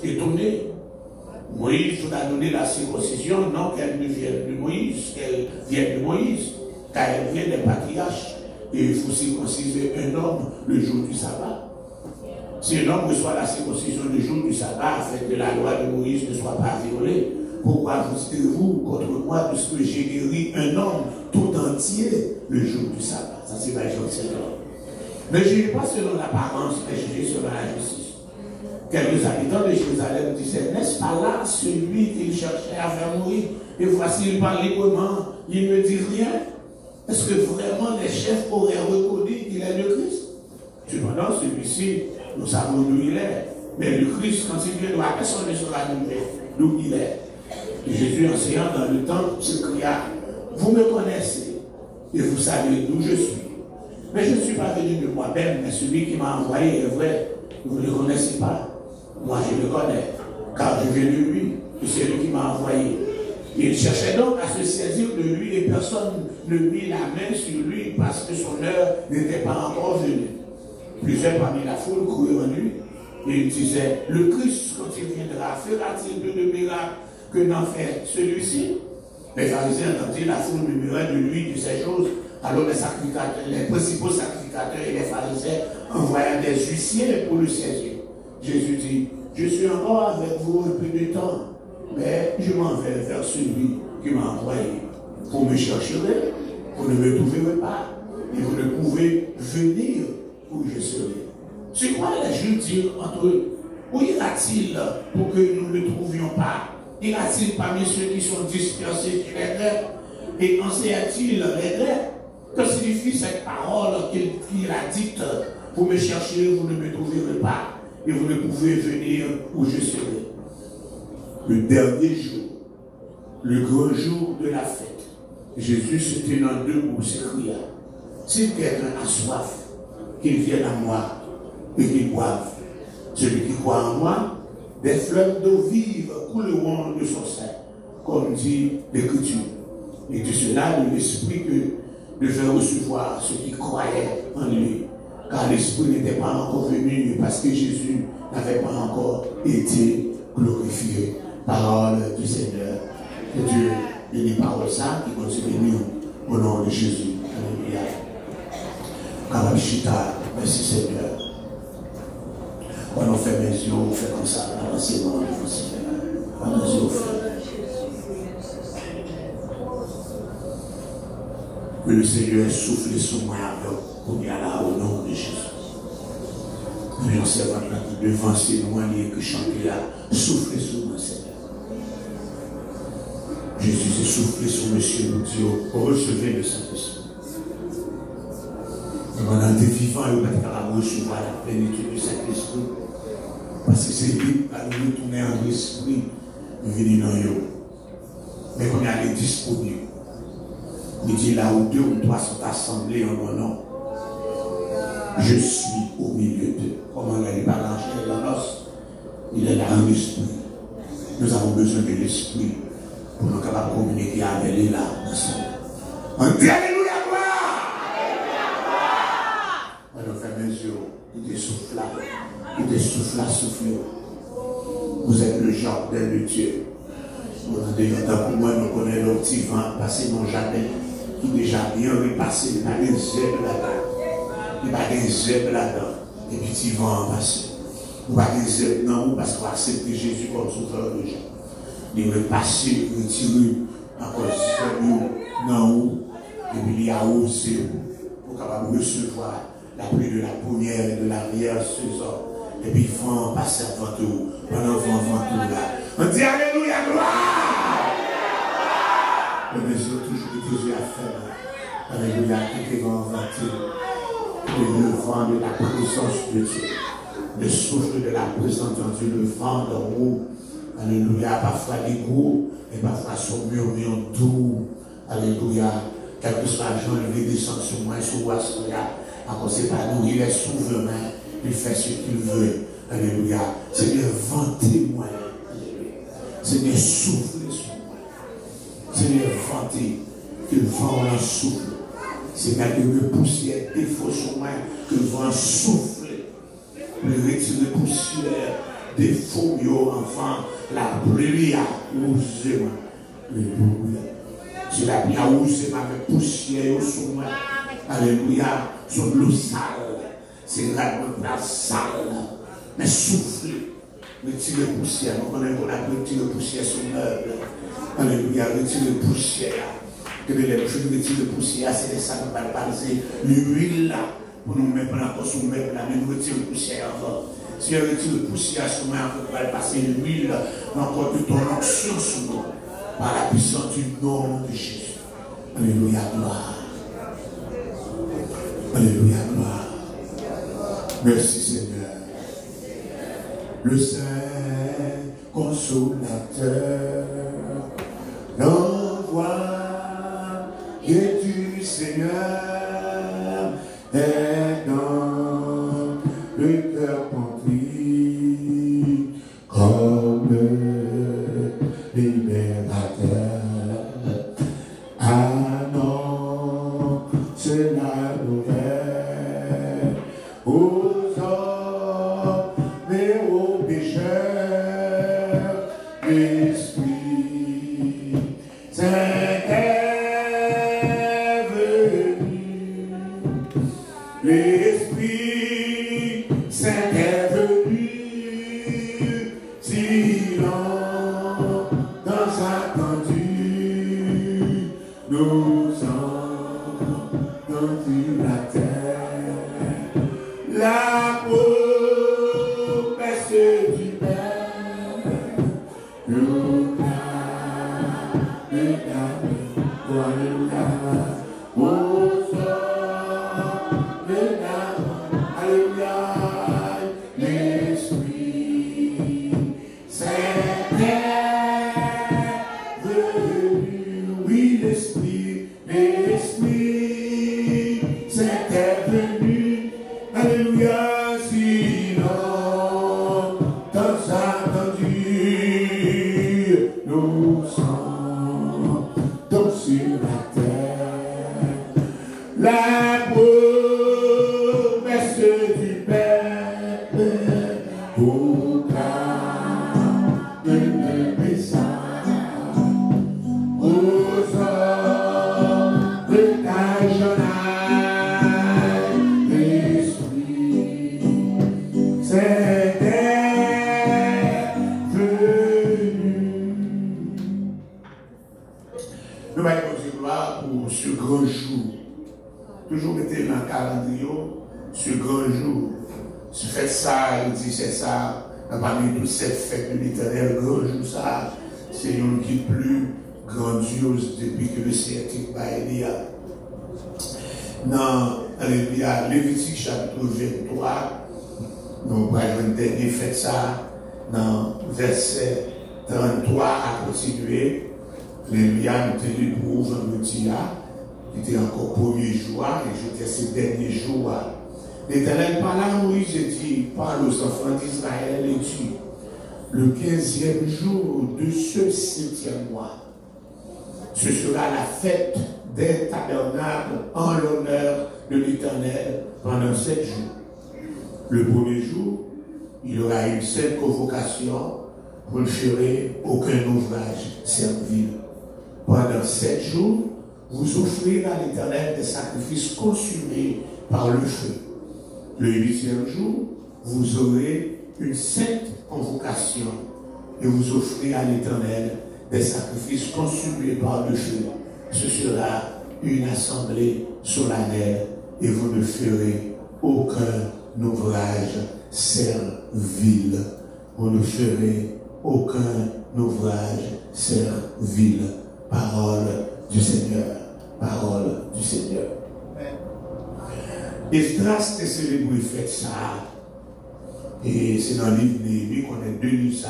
étonnés. Moïse nous a donné la circoncision, non qu'elle ne vienne de Moïse, qu'elle vienne de Moïse, car elle vient des patriarches. Et il faut circonciser un homme le jour du sabbat. Si un homme reçoit la circoncision le jour du sabbat, afin que la loi de Moïse ne soit pas violée, pourquoi vous dites-vous contre moi puisque j'ai guéri un homme tout entier le jour du sabbat? Ça c'est Jean 7 ans. Ne jugez pas selon l'apparence, mais jugez selon la justice. Quelques habitants de Jérusalem disaient, n'est-ce pas là celui qu'il cherchait à faire mourir? Et voici, il parle librement, il ne dit rien. Est-ce que vraiment les chefs auraient reconnu qu'il est le Christ? Cependant, celui-ci, nous savons d'où il est. Mais le Christ, quand il viendra, personne ne saura d'où il est. Et Jésus, enseignant dans le temple, se cria, vous me connaissez et vous savez d'où je suis. Mais je ne suis pas venu de moi-même, mais celui qui m'a envoyé est vrai. Vous ne le connaissez pas. Moi, je le connais, car je viens de lui, et c'est lui qui m'a envoyé. Il cherchait donc à se saisir de lui et personne ne mit la main sur lui parce que son heure n'était pas encore venue. Plusieurs parmi la foule coururent en lui et ils disaient, le Christ, quand il viendra, fera-t-il plus de miracles que n'en fait celui-ci? Les pharisiens entendirent la foule murmurer de lui de ces choses. Alors les principaux sacrificateurs et les pharisiens envoyèrent des huissiers pour le saisir. Jésus dit, je suis encore avec vous un peu de temps, mais je m'en vais vers celui qui m'a envoyé. Vous me chercherez, vous ne me trouverez pas, et vous ne pouvez venir où je serai. C'est quoi les Juifs disent entre eux? Où ira-t-il pour que nous ne le trouvions pas? Ira-t-il parmi ceux qui sont dispersés chez les Grecs? Et enseigne-t-il les Grecs? Que signifie cette parole qu'il a dite? Vous me chercherez, vous ne me trouverez pas, et vous ne pouvez venir où je serai. Le dernier jour, le grand jour de la fête, Jésus se tenant debout s'écria, si quelqu'un a soif, qu'il vienne à moi et qu'il boive. Celui qui croit en moi, des fleuves d'eau vive couleront de son sein, comme dit l'Écriture. Et de cela, de l'Esprit que devait recevoir ceux qui croyaient en lui. Car l'Esprit n'était pas encore venu parce que Jésus n'avait pas encore été glorifié. Parole du Seigneur. Que Dieu bénisse parole ça qui continue au nom de Jésus. Alléluia. Kalabishita, merci Seigneur. On fait mes yeux, on fait comme ça, dans l'enseignement de Seigneur. On nos yeux que le Seigneur souffle sur moi pour y aller au nom de Jésus. Mais on sait maintenant que devant ces loin que chanter là, souffle sur moi, Seigneur. Jésus s'est soufflé sur monsieur nous dit, recevez le Saint-Esprit. Pendant tes vivants, il va recevoir la plénitude du Saint-Esprit. Parce que c'est lui qui va nous retourner en esprit, nous venir dans eux. Mais quand il est disponible, il dit là où deux ou trois sont assemblés en mon nom, je suis au milieu d'eux. Comment il n'est pas rangé dans l'os, il est là en esprit. Nous avons besoin de l'esprit pour nous capables de communiquer avec les larmes ensemble. On dit Alléluia, gloire! On fait mes yeux, il te souffle là, il te souffle là, souffle. Vous êtes le jardin de Dieu. Vous avez pour moi, nous connaissons le petit vent passer dans le jardin qui déjà bien repassé, il n'y a pas de zèbre là-dedans. Il n'y a pas de zèbre là-dedans. Et puis petit vent passer. Il n'y a pas de zèbre non, parce qu'on accepte Jésus comme sauveur de gens. Il repasse, il retire encore zèbre non, et puis il a osé pour capable recevoir la pluie de la première et de l'arrière-saison. Et puis il vent passer avant tout, pendant le vent tout là. On dit Alléluia, gloire! Le Messie a toujours été Jésus à faire. Alléluia, qui est inventé. Le vent de la présence de Dieu. Le souffle de la présence de Dieu, le vent d'en haut. Alléluia, parfois des gros, et parfois son murmure doux. Alléluia, quel que soit l'argent, il descend sur moi, sur moi, sur moi. Encore c'est pas nous, il est souverain, il fait ce qu'il veut. Alléluia, Seigneur, ventez-moi. Seigneur, souffle sur moi. Seigneur, ventez, que le vent en souffle. Seigneur, que le poussière défaut sur moi, que le vent souffle. Le retirer poussière défaut, enfant, la pluie a osé. Alléluia. Si la pluie a osé avec poussière sur moi. Alléluia. Sur l'eau sale. C'est la place sale. Mais soufflez. Retirez poussière. Nous connaissons qu'on a retiré poussière sur le meuble. Alléluia. Retirez poussière. Que les retirer poussière, c'est ça qu'on va passer. L'huile là. Pour nous mettre encore sur le meuble là. Mais nous retirons poussière encore. Si on retire poussière sur le meuble, on va passer l'huile encore de ton onction sur nous. Par la puissance du nom de Jésus. Alléluia, gloire. Alléluia, gloire. Merci Seigneur. Le Saint Consolateur, l'envoi du Seigneur est dans le cœur compris comme libérateur. Annonce la nouvelle aux hommes et aux pécheurs. L'Esprit Saint est venu. L'Esprit Saint est venu. Silence attendu, nous entendu la terre, la promesse du Père, nous l'Esprit Saint est venu, oui, l'Esprit Saint est venu, alléluia, sinon, dans attendu, nous sommes donc sur la terre, la promesse du Père, pour le message aux hommes de ta jeunesse, l'Esprit Saint est venu. Nous allons dire gloire pour ce grand jour. Toujours été dans le calendrier, ce grand jour. Si fait ça, il dit c'est ça, parmi toutes ces fêtes de l'Éternel, grand jour ça, c'est une qui plus grandiose depuis que le scientifique va aller. Dans Lévitique chapitre 23, nous allons dernier fait ça, dans verset 33 à continuer. Alléluia, nous tenons pour vendredi, qui était encore premier jour, et j'étais ces derniers jours. L'Éternel parla à Moïse et dit, parle aux enfants d'Israël et dit, le 15e jour de ce 7e mois, ce sera la fête des tabernacles en l'honneur de l'Éternel pendant 7 jours. Le premier jour, il y aura une seule convocation, vous ne ferez aucun ouvrage servile. Pendant 7 jours, vous offrirez à l'Éternel des sacrifices consumés par le feu. Le 8e jour, vous aurez une sainte convocation et vous offrirez à l'Éternel des sacrifices consumés par le feu. Ce sera une assemblée solennelle et vous ne ferez aucun ouvrage servile. Vous ne ferez aucun ouvrage servile. Parole du Seigneur. Parole du Seigneur. Esdras est célébré fait ça. Et c'est dans le livre de Néhémie qu'on a 2 livres.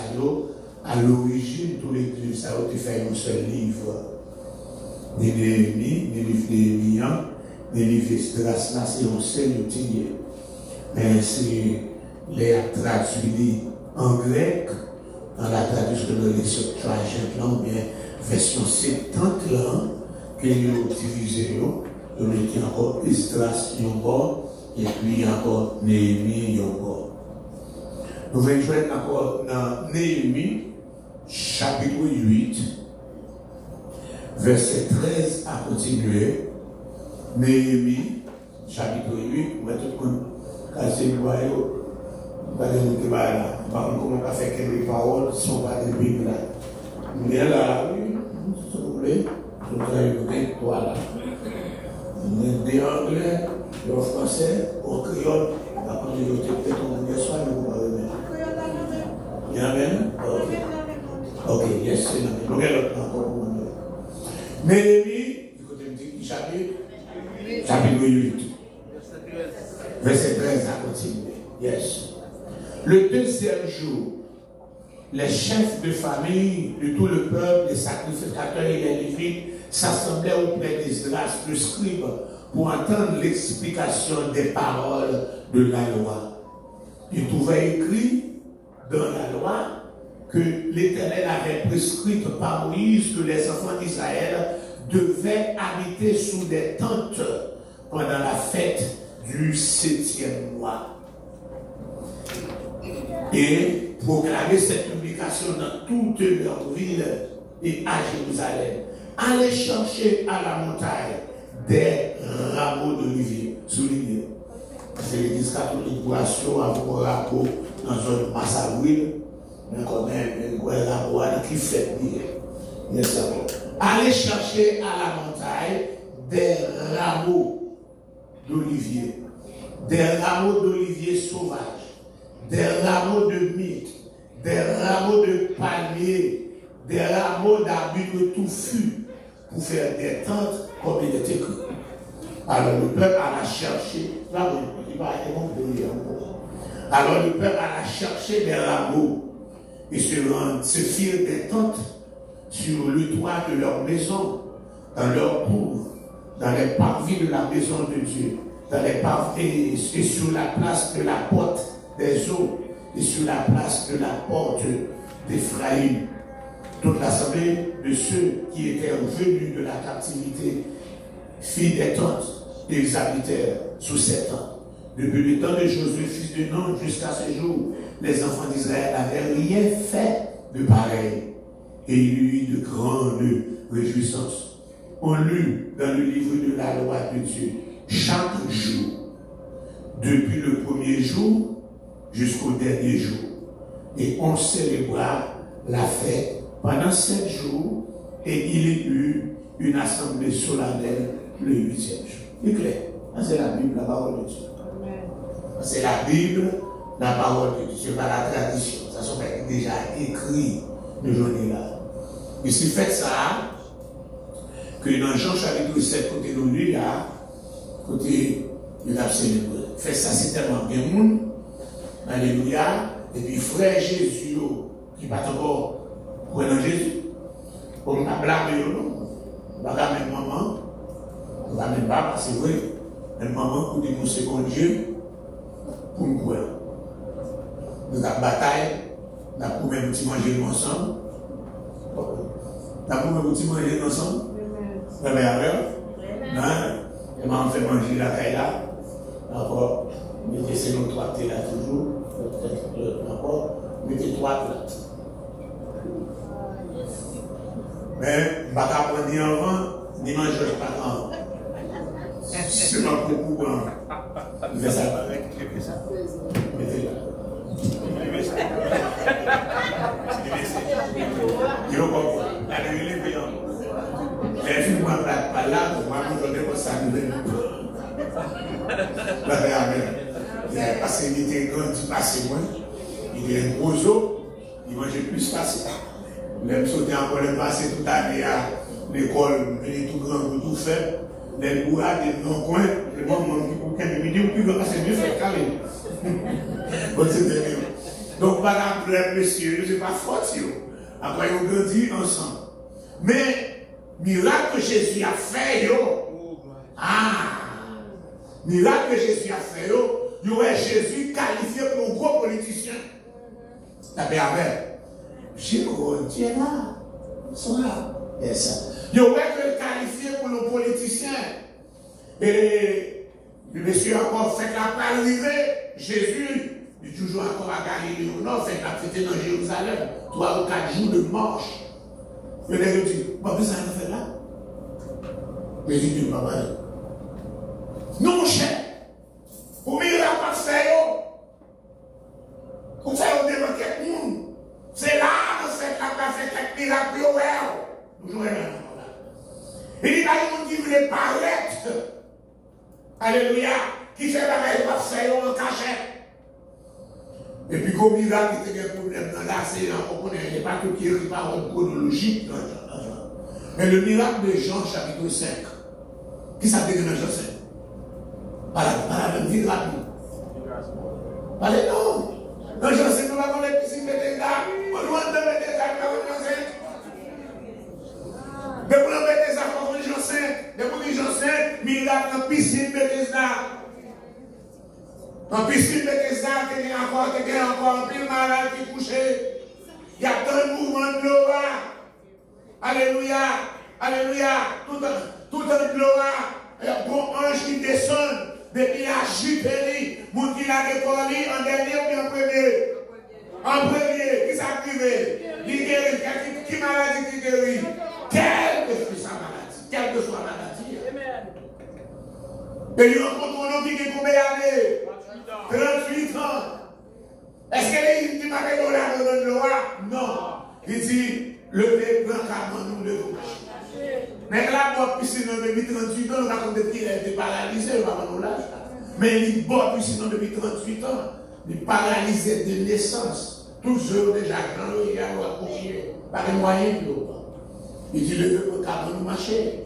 À l'origine, tous les livres ça ont fait un seul livre. Les Néhémie, les livres de Néhémie, les livres Esdras, là c'est un seul outil. Mais c'est les traduits en grec, dans la traduction de Septuagint, ou bien version 70 là, qu'ils ont utilisé. Il y a encore Esdras, et puis encore Néhémie, Nous venons jouer encore dans Néhémie, chapitre 8, verset 13 à continuer. Néhémie, chapitre 8, on va tout le monde casser le boyau. On va dire là. Par contre, on va faire quelques paroles, si on va des Bibles là. Mais là, oui, s'il vous plaît, je voudrais vous dire, voilà. Des anglais, des français, au créole, après, je vais peut-être on va soir, mais vous parlez même. Il y en a même? Ok, yes, c'est la même. Donc, elle a encore pour moi. Néhémie, écoutez, me dit, chapitre 8, verset 13 à continuer. Yes. Le deuxième jour, les chefs de famille de tout le peuple, les sacrificateurs et les lévites s'assemblaient auprès d'Esdras, le scribe, pour entendre l'explication des paroles de la loi. Ils trouvaient écrit dans la loi que l'Éternel avait prescrit par Moïse que les enfants d'Israël devaient habiter sous des tentes pendant la fête du 7e mois. Et proclamer cette publication dans toutes leurs villes et à Jérusalem. Allez chercher à la montagne des rameaux d'olivier. Souligné. C'est l'église catholique Boisson avec un rameau dans une Massaouille. Mais quand même, un rameau qui fait bien. Allez chercher à la montagne des rameaux d'olivier. Des rameaux d'olivier sauvages. Des rameaux de myrte, des rameaux de palmier, des rameaux d'arbres touffus pour faire des tentes comme il est écrit. Alors le peuple alla chercher, alors le peuple alla chercher des rameaux et se firent des tentes sur le toit de leur maison, dans leur cour, dans les parvis de la maison de Dieu, dans les parvis et sur la place de la porte des eaux et sur la place de la porte d'Éphraïm. Toute l'assemblée de ceux qui étaient revenus de la captivité fit des tentes et ils habitèrent sous ces tentes. Depuis le temps de Josué, fils de Nun, jusqu'à ce jour, les enfants d'Israël n'avaient rien fait de pareil. Et il y eut de grandes réjouissances. On lut dans le livre de la loi de Dieu chaque jour, depuis le premier jour jusqu'au dernier jour. Et on célébra la fête pendant 7 jours et il y eut une assemblée solennelle le 8e jour. C'est clair. C'est la Bible, la parole de Dieu. C'est la Bible, la parole de Dieu. Ce n'est pas la tradition. Ça sont déjà écrit de journée-là. Et c'est fait ça que dans Jean chapitre 7, côté de lui, là, côté de la célébré. Fait ça, c'est tellement bien monde. Alléluia. Et puis frère Jésus, qui va encore prendre Jésus. Comme on a blâmé, on va même maman. On va même pas, parce que c'est vrai. Même maman pour dénoncer contre Dieu, pour nous croire. Nous avons bataille, nous avons même petit manger ensemble. Nous avons même petit manger ensemble. Vous avez avec? Non? Et m'a fait manger la caille là. Encore, mettez ces nos 3 thés là toujours. Encore, mettez 3 là. Mais, je ne vais pas prendre ni avant, ni manger pas avant. C'est pas beaucoup pour vous faites ça avec ça. Mettez là. Il faut comprendre. Allez, il est payant. Les filles, moi, pas là, moi, je ne vais pas saluer. Parce qu'il était grand, il passait moins. Il est un gros os, il mangeait plus facile. Même sauter encore le passé toute l'année à l'école, il est tout grand, tout faible. Les bourrades, les non-coins, le moment qui est midi ou plus grand, c'est mieux fait calmer. Donc, par exemple, monsieur, ce n'est pas faute. Après, on grandit ensemble. Mais, miracle que Jésus a fait, miracle que Jésus a fait, Jésus qualifié pour un gros politicien. La paix avec. Dieu est là. Ils sont là. Et ça. Il aurait que qualifié pour nos politiciens. Et le monsieur a encore fait la pas arriver. Jésus Il est toujours encore à Galilée au nord, fait la dans Jérusalem, 3 ou 4 jours de marche. Et là, il dit, bon, mais ça a fait là. Mais il dit, maman, non, mon cher, pour miracle pas faire, pour faire devant quelqu'un, c'est là, en fait, qu'on fait quelques miracles, nous jouons là. Il dit, il y a des gens qui veulent paraître. Alléluia, qui fait la maille pas faire en cachette. Et puis, comme miracle, il y a des problèmes dans la série, on connaît pas tout qui est parole chronologique. Mais le miracle de Jean, chapitre 5, qui s'appelle dans Jean 5? Par la même vie rapide. Allez, non. Dans Jean 5, nous avons les piscines de Bethesda. On doit de Bethesda, nous avons Jean 5. Depuis le Bethesda, nous avons Jean 5. Depuis Jean 5, miracle dans la piscine de Bethesda. Dans la piscine de Bethesda, il y a encore un pile malade qui est couché. Il y a tant de mouvements de gloire. Alléluia. Alléluia. Tout un gloire. Un bon ange qui descend. Depuis la juperie, moun qui l'a décollé en dernier ou bien en premier? En premier, qui s'est privé? Il guérit. Qui maladie qui guérit? Quelle que soit sa maladie. Quelle que soit la maladie. Et il rencontre un homme qui est combien d'années? 38 ans. Est-ce qu'il dit m'a fait de loi? Non. Il dit, levez, prends carrément nous, levez. Mais là, bon, piscine depuis 38 ans, on va compter qu'il était paralysé, on va avoir l'âge. Mais il bon, piscine depuis 38 ans, il est paralysé de naissance. Toujours déjà grand, il y a un confier, par les moyens de l'eau. Il dit, le peuple quand nous marcher.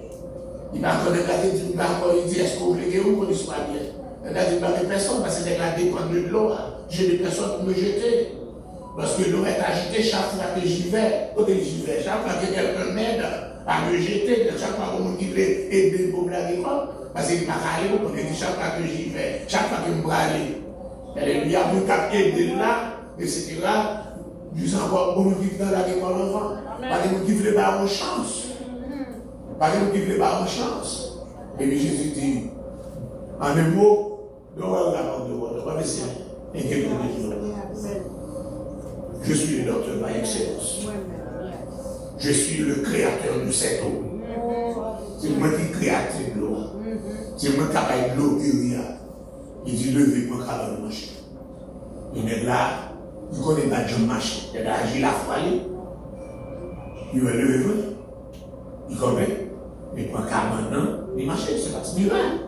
Il va encore regarder, il dit, est-ce que vous voulez que vous ne soyez bien? Il a dit, pas de personne, parce que la dépend de l'eau. J'ai des personnes pour me jeter. Parce que l'eau est agitée chaque fois que j'y vais. Chaque fois que quelqu'un m'aide à me jeter, chaque fois qu'on me dit aider pour l'agricole, parce qu'il m'a allé, on dit chaque fois que j'y vais, chaque fois que je me aller. Il y a beaucoup d'aider là, etc. Juste encore, on me dit dans l'agricole enfant, parce que nous voulons pas une chance. Parce que nous voulons pas une chance. Et puis Jésus dit, en un mot, nous allons la porte de votre, on va essayer. Et quelques jours. Je suis le docteur par excellence. Je suis le créateur de cette eau. C'est moi qui créateur de l'eau. C'est moi qui ai de l'eau qui il dit levez-moi quand on marche. Il est là, il connaît pas de marche. Il a agi la foi. Il va lever, il connaît. Il prend 40 ans, il marche, c'est pas ce miracle.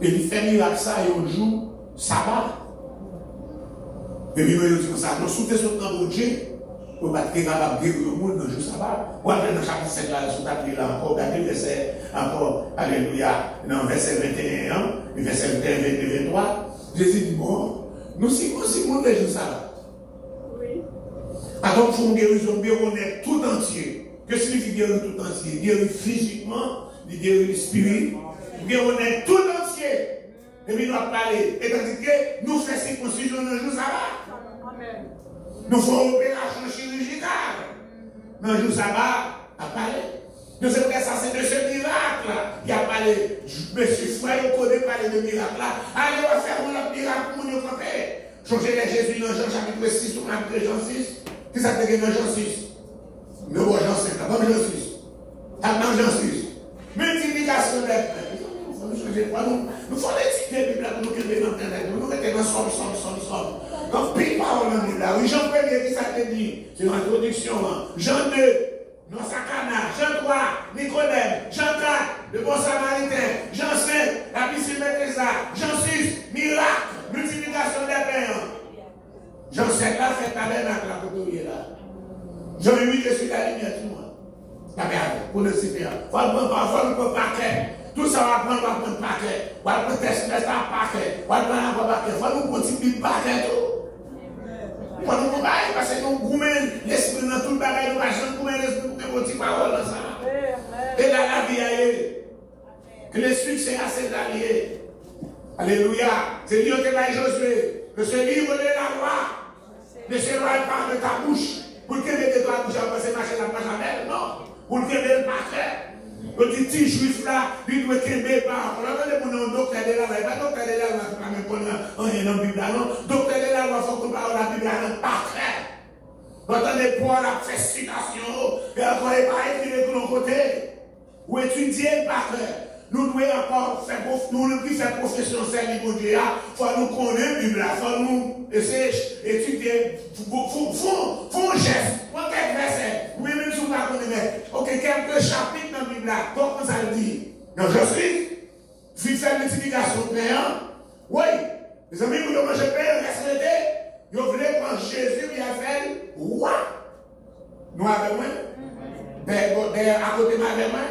Et il fait miracle ça et on joue sabbat. Et puis, il dit comme ça, nous soutenons sur notre Dieu, pour ne pas être capable de guérir le monde dans le jour sabbat. Ou après, dans le chapitre 5, là, sous ta là encore, regardez le verset, encore, alléluia, dans le verset 21, le verset 21, 23, Jésus dit, bon, nous sommes aussi le jour sabbat. Oui. Alors, il faut une guérison, on est tout entier. Que signifie guérir tout entier? Guérir physiquement, guérir le spirit, guérir on est tout entier. Et puis nous allons parler. Et tandis que nous faisons circoncision dans le jour sabbat. Nous faisons opération chirurgicale. Dans le jour sabbat, à parler. Nous savons que ça, c'est de ce miracle. Il y a parlé. Monsieur Frère, vous connaissez parler de miracle là. Allez, on va faire un miracle pour nous camper. Changer les Jésus dans Jean chapitre 6 ou chapitre Jean 6. Qui s'appelle dans Jean 6? Nous voyons Jean 5, avant Jean 6. Avant Jean 6. Multiplication des frères. Nous faisons des petites Bibles pour nous créer dans Internet. Nous mettons dans somme. Donc, pile parole dans la Bible. Oui, Jean 1er, qui ça te dit? C'est une introduction. Jean 2, non, Sakana. Jean 3, Nicodème. Jean 4, le bon samaritain. Jean 5, la piscine Bethesda. Jean 6, miracle, multiplication des pains. Jean 7, là, fait tabernacle, la côté là. Jean 8, je suis la lumière, tout le monde. Regardez, pour le citer. Il faut le paquet. Tout ça va prendre paquet. On va prendre test paquet. On va prendre un paquet. Il faut nous continuer paquet tout. Il faut nous bailler parce que nous goumènes l'esprit dans tout le bagage. Nous ne goumènes l'esprit pour que nous parole dans ça. Et là, la vie aille. Que le succès a ses alliés. Alléluia. C'est Dieu qui va Josué. Que ce livre de la loi ne s'éloigne pas de ta bouche. Pour que les deux bouches à passer marcher la page avec. Non. Pour que les paquet. Le petit juif là, lui doit créer par rapport à mon docteur de la loi. Pas docteur de la loi, pas même qu'on a un Bible là, non. Docteur de la loi, il faut qu'on parle la Bible par cœur. Vous entendez pour la festination, et encore les pareils qui est de l'autre côté. Ou étudier par cœur. Nous devons encore faire profession celle du Dieu. Il faut nous connaître la Bible, il faut nous essayer d'étudier. Font un geste, pour quelques versets. Oui, même si vous ne connaissez pas. Ok, quelques chapitres dans la Bible, comment ça le dit? Non, je suis faire multiplication payant. Oui, les amis, vous devez manger payant, respecter. Vous voulez quand Jésus lui a fait, roi. Nous avons moins. À côté de ma main.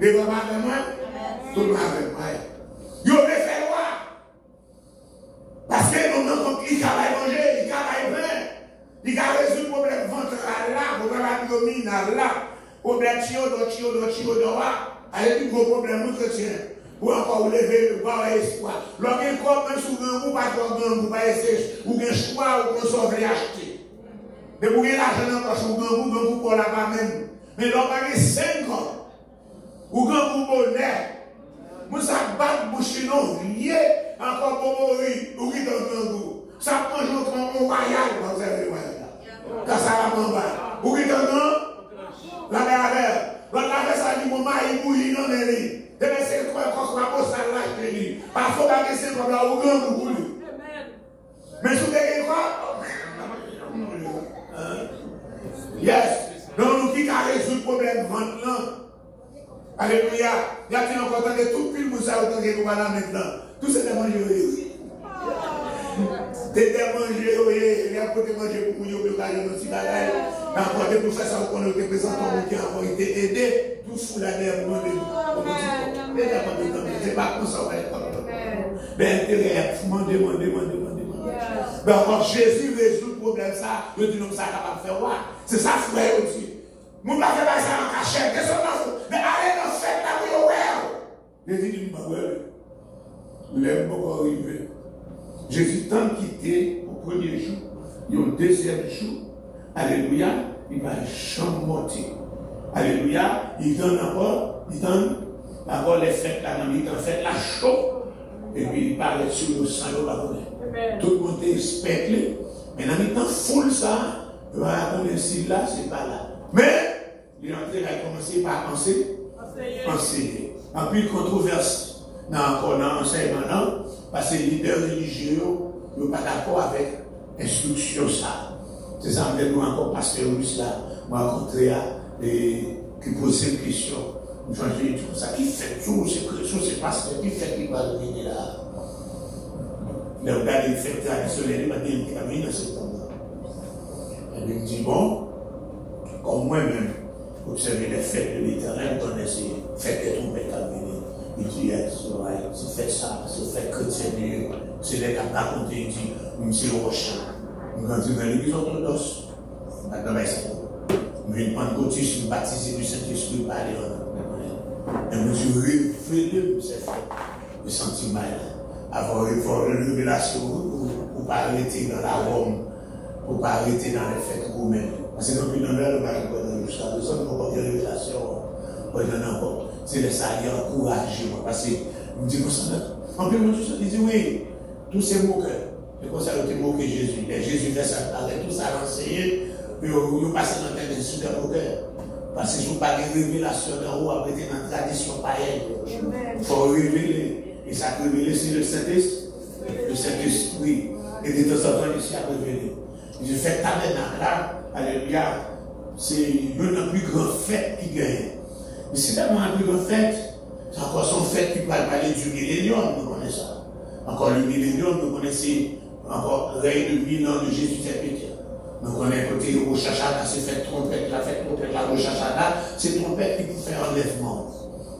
Devant ma main. Tout le monde avec moi. Vous voulez faire roi. Parce que nous avons il travaille manger, il travaille plein. Il a résolu le problème ventral là, le problème abdominal là, le problème chio, avec un gros problème entretien. Ou encore vous levez le bas espoir. Lorsqu'il comme même sous un groupe, pas de gang, pas essayer, ou un choix, ou un sauver acheter. Mais vous avez l'argent encore sur un groupe pour la pas même. Mais lorsqu'il y a 5 ans, ou un groupe bonnet, vous savez pas boucher non, lié, encore pour mourir, ou qui dans un groupe. Ça prend jour comme un royal, vous savez, quand ça va m'en bas. Ou qui dans un, la mer. L'autre avait ça dit, mon mari bouillit dans les lits. Demain, c'est quoi, quand on a beau ça là, je te dis. Parfois, on a laissé comme là, au grand bout. Mais si vous avez quoi? Yes. Donc, nous qui a résolu le problème vente là. Alléluia. Il y a-t-il encore tant de tout le monde, ça, autant que vous voilà maintenant. Tout c'est de manger, oui. C'est de manger, oui. Il y a pour te manger pour vous, il y a un petit bagage. Encore des professeurs qu'on a été présentés, qui ont été aidés, tous sous la mer, nous c'est pas comme ça, mais intérêt, demandez. Donc, Jésus résout le problème, ça, je dis, non, ça capable de faire quoi? C'est ça, frère aussi. Nous ne pouvons pas faire ça en cachette, mais allez dans cette là, oui, Jésus dit, l'aime beaucoup arriver. Jésus tant quitté au premier jour, et au deuxième jour, alléluia, il va jamais monter. Alléluia, il donne encore les fêtes là, il en fait la chaux, et puis il parle sur le sang de la. Tout le monde est speclé, mais dans le temps, foule ça, il va attendre ici là, c'est pas là. Mais, il est entré, il a commencé par enseigner. En plus, controverse, dans l'enseignement, parce que les leaders religieux ne sont pas d'accord avec l'instruction ça. C'est ça, nous encore pasteur Louis là, m'a rencontré et qui posait une question. J'ai dit tout ça, qui fait tout, c'est pasteur, qui fait qui va venir là. Il a regardé les fêtes traditionnelles, il m'a dit qu'il a venu dans ce temps-là. Il me dit, bon, comme moi-même, observer les fêtes de l'Éternel, vous connaissez les fêtes des trompettes à venir. Il dit, c'est fait ça, c'est fait chrétien, c'est les gars racontés, il dit, c'est Rochard. Nous quand dans l'église orthodoxe, maintenant, nous venons pentecôtiste, nous baptisés du Saint-Esprit, parler en et nous révélé cette fête, le sentiment, avoir une révélation, pour ne pas arrêter dans la Rome, pour ne pas arrêter dans les fêtes romaines. Parce que depuis dans l'air, jusqu'à présent, nous avons une révélation, c'est les salles encouragés, parce que nous disons ça. En plus, nous disons, oui, tous ces mots-cœurs. C'est comme ça que tu moques Jésus. Et Jésus fait ça, avec tout ça l'enseigner, puis il passe dans la tête de super cœur. Parce que si vous parlez de révélation d'en haut, après dans la tradition païenne, il faut révéler. Et ça révéler, c'est le Saint-Esprit. Le Saint-Esprit. Et de temps en temps, il s'y a révélé. Je fais tabernacle là, alléluia, c'est une des plus grandes fêtes qui gagne. Mais c'est tellement une plus grande fête, c'est encore son fête qui va parler du millénium, nous connaissons ça. Encore le millénium, nous connaissons encore le règne de 1000 ans de Jésus Saint-Péter. Nous connaissons côté Rosh Hashanah, c'est fait trompette, la Rosh Hashanah, c'est trompette qui fait enlèvement.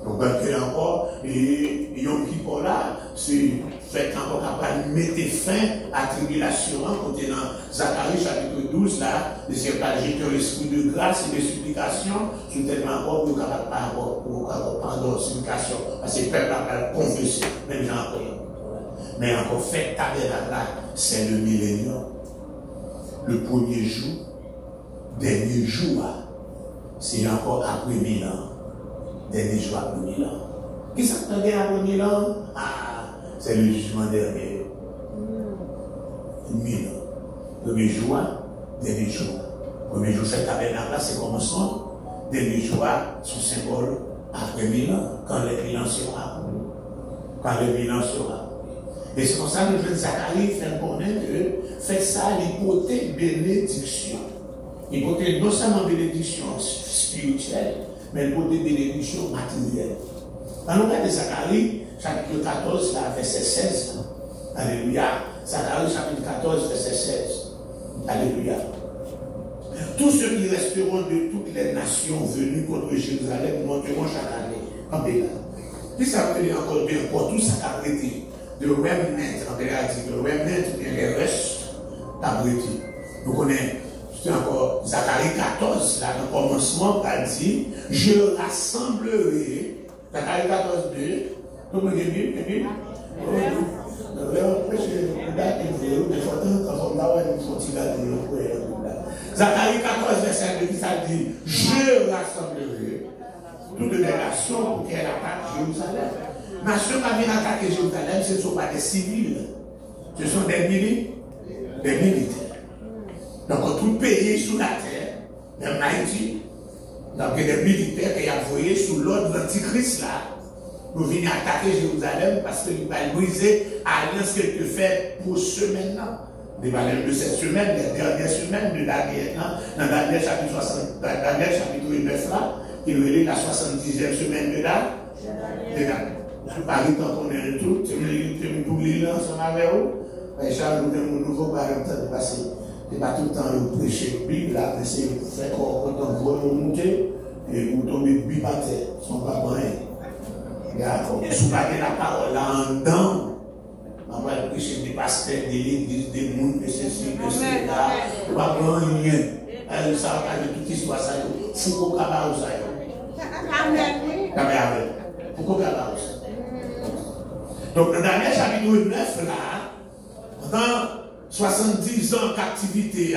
Donc, encore, et Yom Kippur là, c'est fait encore capable de mettre fin à la tribulation, côté dans Zacharie chapitre 12 là, de ce pas jeter l'esprit de grâce et de supplication, sur tellement encore pour capable de pardon, supplication, parce que le peuple a confessé, même j'en ai. Mais encore fait tabernacle là, c'est le millénium. Le premier jour, dernier jour, c'est encore après 1000 ans. Dernier jour après 1000 ans. Qui s'attendait après 1000 ans? Ah, c'est le jugement dernier. 1000 ans. Premier jour, dernier jour. Premier jour, c'est le tabernacle, c'est commencement. Dernier jour, son symbole, après 1000 ans, quand le bilan sera accompli. Quand le bilan sera accompli. Et c'est pour ça que le jeune Zacharie fait connaître que fait ça l'hypothèse bénédiction. L'hypothèse non seulement bénédiction spirituelle, mais l'hypothèse bénédiction matérielle. Dans le cas de Zacharie, chapitre 14, verset 16. Alléluia. Zacharie, chapitre 14, verset 16. Alléluia. Tous ceux qui resteront de toutes les nations venues contre Jérusalem monteront chaque année en Béla. Puis ça veut dire encore bien, pour tout ça qu'a prêté. Le remnant, en Béla dit, le remnant, bien les restes, qu'a prêté. Nous connaissons, c'est encore Zacharie 14, là, dans le commencement, qu'a dit, je rassemblerai, Zacharie 14, 2, tout le monde est bien, Zacharie 14, verset 2, ça dit, je rassemblerai toutes les nations pour qu'elles attaquent Jérusalem. Nation qui viennent attaquer Jérusalem, ce ne sont pas des civils, ce sont des militaires. Donc tout pays sous la terre, même Haïti, donc des militaires qui ont envoyé sous l'ordre de l'Antichrist là, nous venons attaquer Jérusalem parce qu'il va briser l'alliance qu'il peut faire pour ce maintenant. Les valeurs de cette semaine, les dernières semaines de Daniel, dans Daniel chapitre 60, Daniel chapitre 9 là, il relève la 70e semaine de Daniel. Je ne parle pas qu'on est tout, tu me pour l'île ensemble avec vous. Mais Charles, nous avons un nouveau parental de passer. Ce n'est pas tout le temps de prêcher la Bible, là, mais c'est faire quand on voit monter et vous tombez Bible à terre. Ce ne sont pas moyens. D'accord. Si vous avez la parole là en dedans, on va prêcher des pasteurs, des l'église, des mondes, de ceci, de cela. On ne va pas rien. Ça va de toute histoire, ça y est. Foucault Kabaou, ça y est. Amen. Foucault Kabaou, ça. Donc, dans Daniel chapitre 9, là, pendant 70 ans de captivité,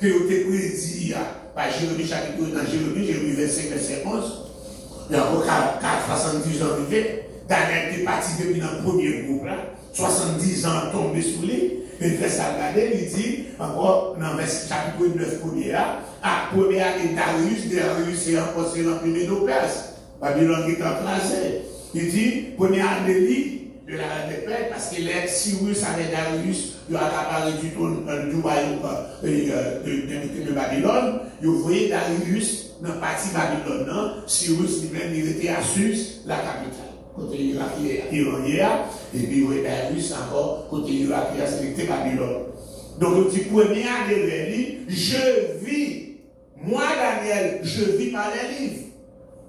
que vous avez prédit par Jérémie chapitre 2, dans Jérémie 25, verset 11, il y a encore 70 ans arrivé. Daniel est parti depuis dans le premier groupe, là, 70 ans tombé sous lui, et il fait ça regarder, il dit, encore, dans le chapitre 9, premier, à première année Darius est encore rempli de Perse. Babylone est enclassé. Il dit, première année, de la reine de paix, parce que les Cyrus avec Darius, il a accaparé du royaume de Babylone. Vous voyez Darius dans la partie Babylone, non? Cyrus lui-même, il était à Sus, la capitale. Côté Iran, et puis vous voyez Darius encore, côté Irak, c'était Babylone. Donc, on dit, première année, je vis, moi Daniel, je vis par les livres.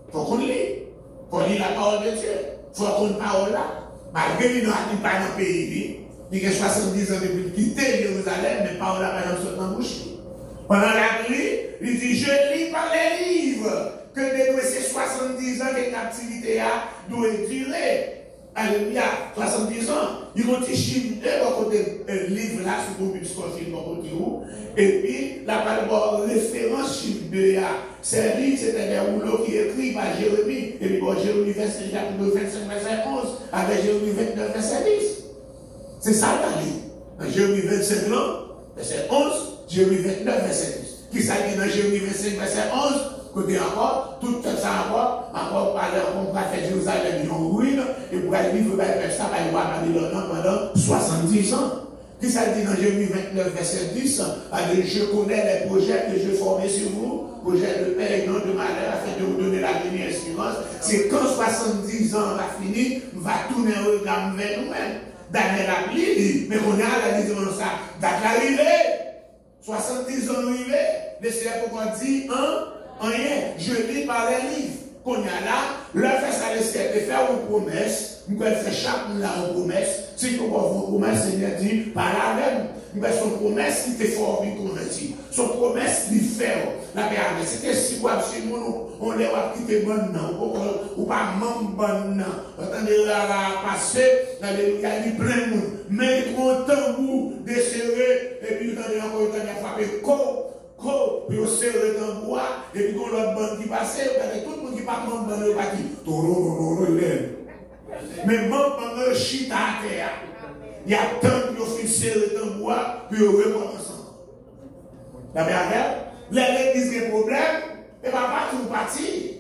Il faut qu'on lit. Il faut lire la parole de Dieu. Il faut qu'on parle là. Malgré qu'il n'a pas dans le pays, il a 70 ans depuis quitter Jérusalem, mais pas là, par exemple, dans la bouche. Pendant la nuit, il dit, je lis par les livres que ces 70 ans de captivité doit durer. Alléluia, 70 ans. Il ont dit chiffre de côté livre là, sur le côté où. Et puis, la parole référence chiffre 2 c'est lui, c'était des rouleaux qui écrit par Jérémie. Et puis, bon, Jérémie 25, verset 11, avec Jérémie 29, verset 10. C'est ça la vie. Dans Jérémie 25, verset 11, Jérémie 29, verset 10. Qui s'agit dans Jérémie 25, verset 11, côté encore, tout ça encore parler on va faire Jérusalem en ruine, et pour aller vivre ça, il va à Babylone pendant 70 ans. Qui ça dit dans Jérémie 29, verset 10, je connais les projets que je formais sur vous, projets de paix et non de malheur, afin de vous donner la dernière espérance. C'est quand 70 ans va finir, on va tourner un regard vers nous-mêmes. Daniel a dit, mais on a la vision de ça. Date l'arrivée, 70 ans arrivé, mais c'est là pourquoi on dit, rien, je lis par les livres. Qu'on y a là, leur fait ça, de faire une promesse, nous pouvons faire chaque mois une promesse. Si nous avons une promesse, Seigneur dit, par la même, nous avons son promesse qui était fort, il converti. Son promesse, il fait. La paix, c'était si vous chez nous, on les va quitter maintenant, ou pas même maintenant. Attendez, là, passer, alléluia, il y a plein de monde. Mais content vous de serrer, et puis vous attendez encore, vous allez frapper, puis on serre dans le bois, et puis on l'autre bande qui passe, tout le monde qui passe dans le bâti. Mais même pendant le chita à terre, il y a tant de officiers de tambour, puis ils recommencent. La dernière, l'église qui a des problèmes, et pas partout parti.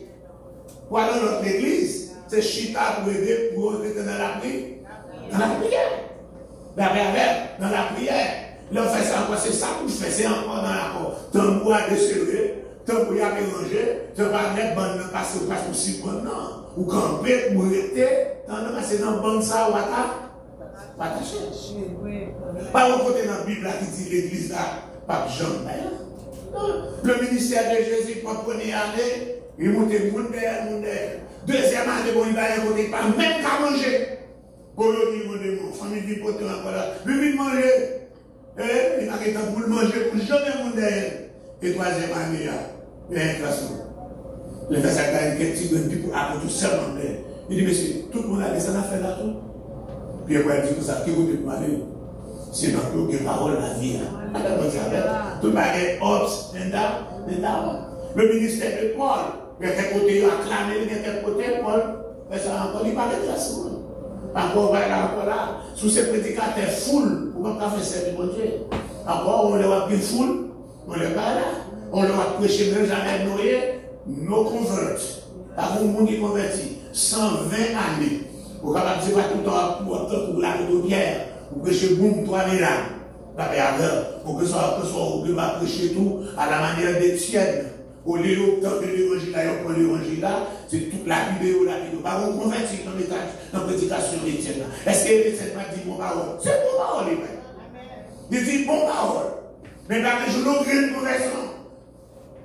Pour aller dans notre église, c'est chita pour aider, pour rentrer dans la prière. Dans la prière. La dernière, dans la prière. Là, on fait ça encore, c'est ça qu'on fait, c'est encore dans la porte. Tambour à desserrer, tambour à mélanger, tu vas mettre bonne passer au passe aussi bon, non. Ou camper, ou rester, c'est dans le bon ça, ou pas attaché. Pas au côté dans la Bible qui dit l'église là, pas Jean. Le ministère de Jésus, pour la première année, il montait monde derrière. Deuxième année, bon, il va y avoir pas même qu'à manger. Pour le niveau de mon famille, il faut encore là. Il vient manger. Il n'a qu'à pour manger, pour jamais mon derrière. Et troisième année, il y a un classement. Le fait ça, il y a un petit peu pour apporter seulement d'air. Il dit, monsieur, tout le monde a laissé l'affaire là tout. Puis il dit que ça, qui vous dit aller? C'est dans le parole de la vie. Tout le monde est ups and down. Le ministère de Paul, il y a quel côté il a acclamé, il y a quel côté Paul, mais ça encore, il parle de classement. Encore, encore là, sous ces prédicateurs full, pour ne pas faire servir mon Dieu. Encore, on leur a pris full, on leur pas là. On leur a prêché même jamais noyé, nos convertis. Par contre, monde qui convertit, 120 années. Vous pouvez dire pas tout le temps pour la pierre, pour prêcher boum, 3000 ans. La période, pour que ça va prêcher tout à la manière d'Étienne. Au lieu de l'évangile là, pour l'évangile là, c'est toute la vidéo. Par contre, converti dans la prédication d'Étienne. Est-ce que Étienne m'a dit bon parole? C'est bon parole, il dit bon parole. Mais dans les jours de conversion.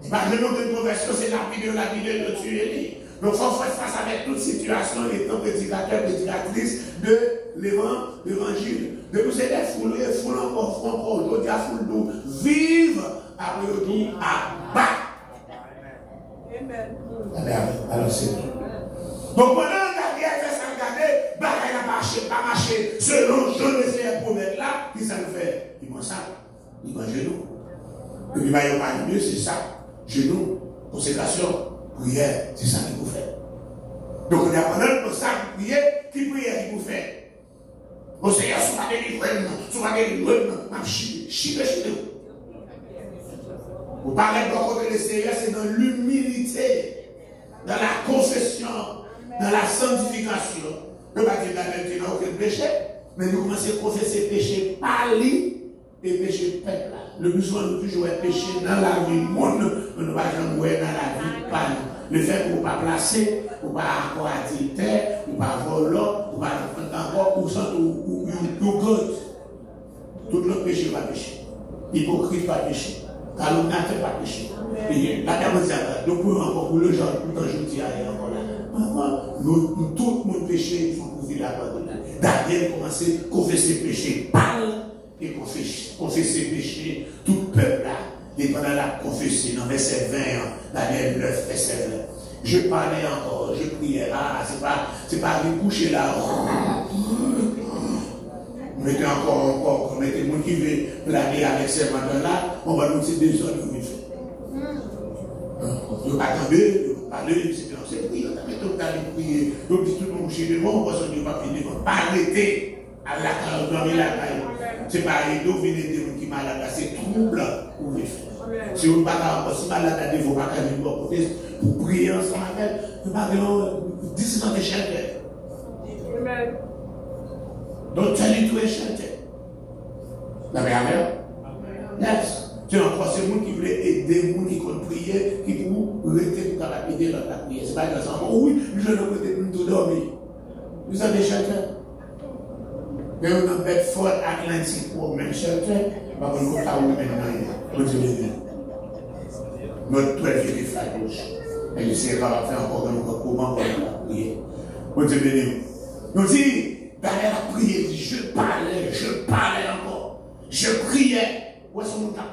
Par exemple, une conversion, c'est la vidéo de tuer. Donc, il faut faire face avec toute situation, étant prédicateur, prédicatrice de l'évangile. De nous aider à fouler encore, aujourd'hui à fouler nous, vivre après le tout à bas. Amen. Alors, c'est tout. Donc, pendant que Gabriel fait ça, regarder, il n'a pas marché, selon Jean le prophète là, qui ça nous fait? Il mange ça, il mange genou. Et puis, il va y avoir mieux, c'est ça. Genoux, consécration, prière, c'est ça qu'il vous fait. Donc on a pendant pour ça qui prière qui vous fait. Bon Seigneur, si vous avez des livres, chipe. Vous parlez de le Seigneur, c'est dans l'humilité, dans la confession, dans la sanctification. Ne pas dire qu'il n'y a aucun péché, mais nous commençons à confesser péché par lui. Et péché peuple. Le besoin de toujours être péché dans la vie monde, mais nous ne pas jamais dans la vie pas. Le fait qu'on ne pas placer, ou pas encore adultère, ou pas voler, ou pas encore, ou sans ou God. Tout le péché va pécher. Hypocrite va pécher. Calomniateur va pécher. Et la dame dit, nous pouvons encore pour le genre, tout le jour, dire encore là. Nous, tout le monde péché, il faut qu'on vive la pardonner. Daniel commence à confesser péché. Parle. Et confesser péché, tout peuple là, et pendant la confession, dans verset 20, Daniel 9, verset 20. Je parlais encore, je priais, c'est pas aller coucher là. Mettez encore, mettez le monde qui veut planer avec ces matins là, on va nous dire des autres comme il fait. Donc attendez, parlez, c'est prier, on va prier, donc tout le monde coucher devant, on va se dire, pas arrêter. À la c'est pas les deux venez de qui malade, c'est trouble pour les faire. Si vous ne parlez pas, si malade, il ne faut pas qu'elle pour prier ensemble avec elle, nous parlons 10 ans de chanter. Donc, tu as dit tout est chanté. La mère, yes. Tu encore ces gens qui voulaient aider les gens qui comptent prier, qui pour rester pour aider dans la prière. C'est pas exactement, oui, je ne peux pas tout dormir. Vous avez chanté. Mais on a Bedford Atlantic pour même shelter, on va vous faire maintenant. Notre 12 gauche. Et je sais pas faire encore comment on va prier. On te bénit. Nous dit, Daniel a prié, je parlais encore. Je priais. Où est-ce qu'on a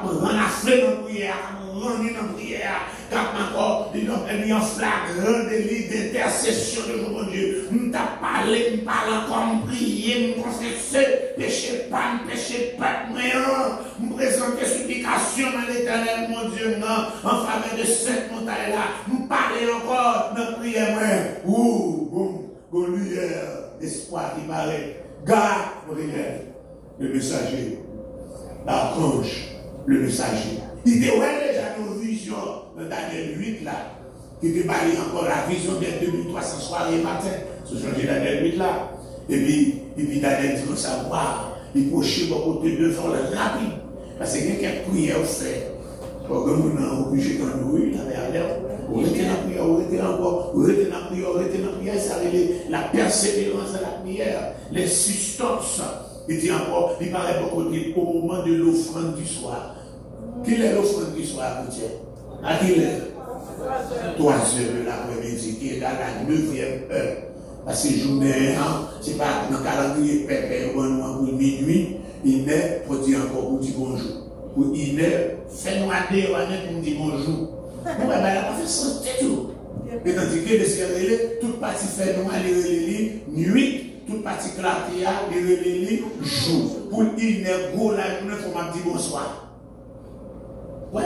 renaflé dans la prière, rendu dans la prière, encore mis en flagrant délit d'intercession de mon Dieu. Nous t'a parlé, nous parlons encore, prier, nous confesser, péché pas, mais nous présenter supplication dans l'éternel, mon Dieu, non, en faveur de cette montagne-là. Nous parlons encore dans la prière, bon, lumière, espoir qui paraît. Gabriel, le messager. L'archange, le messager. Il était déjà une vision dans Daniel 8 là, qui était parlé encore la vision des 2300 soirs et matin. Ce changer Daniel 8 là. Et puis Daniel dit qu'on savoir, il prochait pour côté de fort rapide. Parce que quelqu'un prière fait. Comme on a obligé quand nous, il avait l'air. On était dans la prière, on était encore, on était dans la prière, on était dans la prière, ça avait la persévérance de la prière, l'insistance. Il dit encore, il parlait beaucoup au moment de l'offrande du soir. Quelle est l'offrande du soir, Dieu? À quelle heure? 3 heures de l'après-midi, qui est dans la 9e heure. Parce que journée, c'est pas dans le calendrier pépé, ou pour minuit, il est pour dire encore, pour dire bonjour. Pour il est fait noyer, pour dire bonjour. Bon, ben, elle n'a pas fait sens du tout. Et tandis que les ciels, toute partie fait noir, les nuit, toute partie clarté, les jour. Pour il n'est gros la journée, il faut me dire bonsoir. Ouais.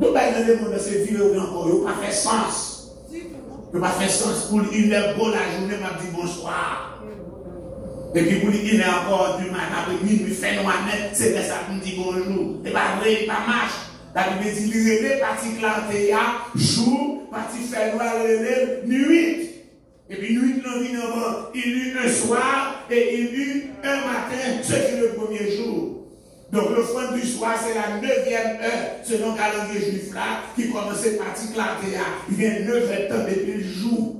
Donc, dans le monde de ces vieux, encore, il n'a pas fait sens. Il n'a pas fait sens. Pour il n'est gros la journée, il m'a dit bonsoir. Et puis pour il est encore du matin, après minuit, il fait noir net, c'est ça qui me dit bonjour. Et pas vrai, il pas marche. La Bible dit, il relève partie clarté, jour, partie fait noir, relève nuit. Et puis nuit, il eut un soir et il eut un matin, ce qui est le premier jour. Donc l'offrande du soir, c'est la 9e heure, selon le calendrier juif là, qui commençait partie clarté. Il vient 9 heures depuis le jour.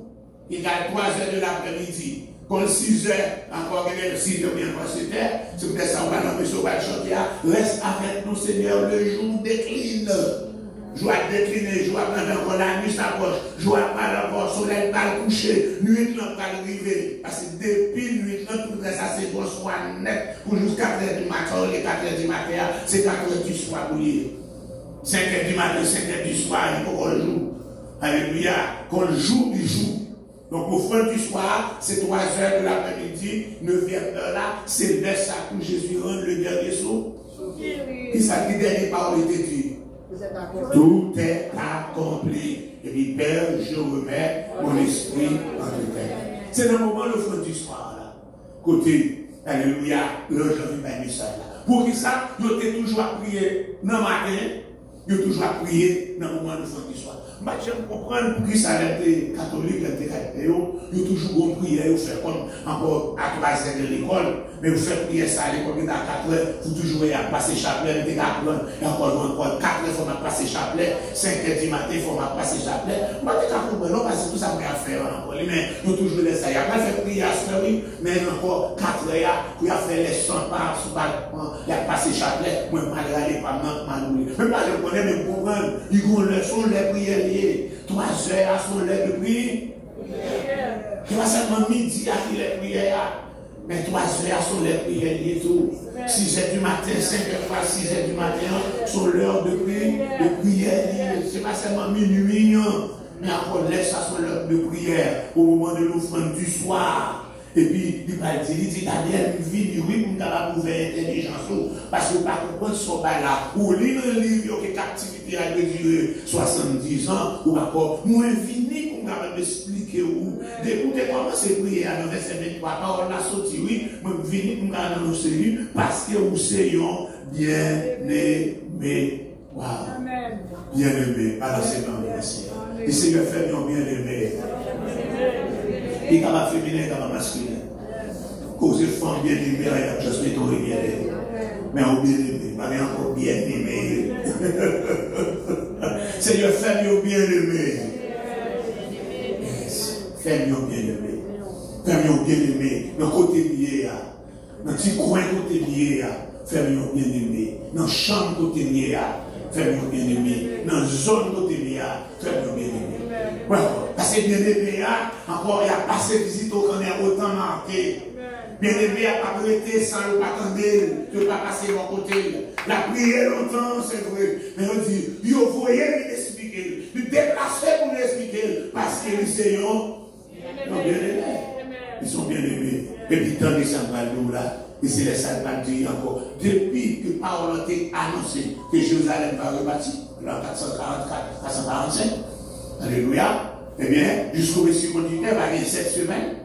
Il y a 3 heures de l'après-midi. Quand 6 heures, encore 6 heures bien encore 7 heures, c'est peut-être ça, on va dans le sauvage chantier, reste avec nous, Seigneur, le jour décline. Joie décliner, joie prendre encore la nuit s'approche, joie pas encore, soleil pas coucher, nuit là pas arriver. Parce que depuis nuit là, tout ça c'est bonsoir net, pour jusqu'à 4 heures du matin, les 4 heures du matin, c'est 4 heures du soir pour lui. 5 heures du matin, 5 heures du soir, il faut qu'on joue. Alléluia, qu'on joue du jour. Donc, au fond du soir, c'est 3 heures de l'après-midi, 9e heure là, c'est vers ça que Jésus rend le dernier saut. Qui ça dit dernier parole était dit? Tout est accompli. Et puis, Père, je remets mon esprit en terre. C'est le moment, le fond du soir là. Côté, alléluia, le jeune message là. Pour qui ça, il était toujours à prier dans le matin, il toujours à prier dans le moment du fond du soir. Moi, j'aime comprendre pour qui ça a été catholique, il y a toujours bon prière, vous faites comme encore à 3 heures de l'école, mais vous faites prier ça à l'école, à 4 heures, vous toujours à passer chapelet, et encore 4 heures, il faut passer chapelet, 5 heures du matin, il faut passer chapelet. Moi, je comprends, non, parce que tout ça, on va faire encore. Mais vous toujours laissé ça. Il y a pas fait prier à ce oui, mais encore 4 heures, pour faire les 100 par, il y a passé chapelet, moi, je vais aller pas mal. Mais pas je connais, mais pour comprendre, ils ont le son, les prières. 3 heures à son lait de prière. Il va seulement midi à qui les prières. Mais 3 heures à son lait de prière et tout. 6 heures du matin, 5 heures, 6 heures du matin, son l'heure de prière. Ce n'est pas seulement minuit, mais encore laisse à son l'heure de prière au moment de l'offrande du soir. Et puis, il va dire, Daniel, il vit, oui, pour nous avoir ouvert l'intelligence. Parce que par contre, ce pas là, ou lire un livre qui est captivité à durer 70 ans, ou encore, nous inviter pour nous expliquer où, d'écouter comment c'est prier à 9 verset 23, parole la sortie, oui, nous venir pour nous annoncer, parce que nous soyons bien-aimés. Wow. Bien-aimés, alors c'est dans le ciel. Et Seigneur, fais-nous bien-aimés. Et quand ma féminin, quand ma masculine. Cause de femme bien aimée, je suis tombé bien aimé. Mais on bien aimé, pas encore bien aimé. Seigneur, fais-nous bien aimé. Fais-nous bien aimé. Fais-nous bien aimé. Dans le côté lié, dans le petit coin côté lié, fais-nous bien aimé. Dans la chambre côté lié, fais-nous bien aimé. Dans la zone côté lié, fais-nous bien aimé. Parce que bien aimé, encore, il a passé visite au qu'on est autant marqué. Bien aimé, a pas prêté sans le pas attendre, ne pas passer de mon côté. La prière longtemps, c'est vrai. Mais on dit, il voyait lui expliquer, lui déplacer pour lui expliquer, parce qu'ils sont bien aimés. Ils sont bien aimés. Et puis, tant que ça va là, et c'est les salles dire encore, depuis que Paul a été annoncé que Jérusalem va rebâtir, en 444, 445, alléluia, eh bien, jusqu'au Messie conducteur, il va y avoir 7 semaines.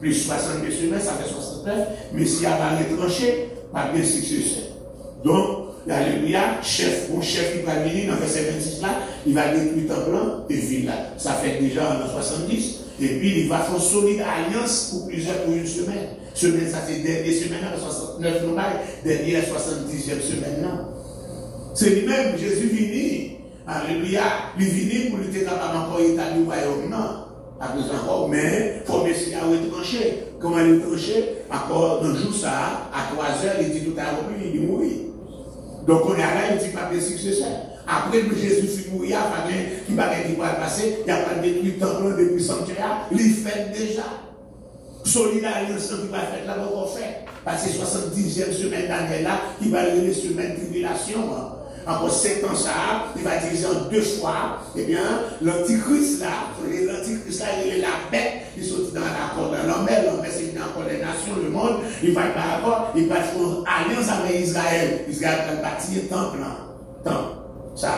plus 62 semaines, ça fait 69, mais s'il y a pas retranché, pas bien succès. Donc, alléluia, mon chef qui va venir dans verset 26 là, il va détruire le temple et ville là. Ça fait déjà en 70. Et puis il va faire une solide alliance pour une semaine. Semaine, ça c'est dernière semaine, la 69 novembre, dernière 70e semaine là. C'est lui-même, Jésus venu. Alléluia, il venu pour lutter capable encore établir le royaume non. Après encore, mais il faut essayer à retrancher. Comment il retrancher? Encore dans le jour ça, à 3 heures, il dit tout à l'heure, il dit mourir. Donc on est là, il dit pas de successeur. Après que Jésus fut mourir, qui va passer, il n'y a pas de détruit le temple depuis le sanctuaire, il fait déjà. Solide alliance qui va faire là, on va faire. Parce que 70e semaine d'année là, qui va aller les semaines de tribulation. Encore 7 ans ça, il va diviser en 2 fois. Eh bien, l'antichrist là, il est la bête, il saute dans l'accord de l'homme, c'est encore les nations, le monde, il va par rapport, il va faire une alliance avec Israël. Israël va bâtir un temple. Ça.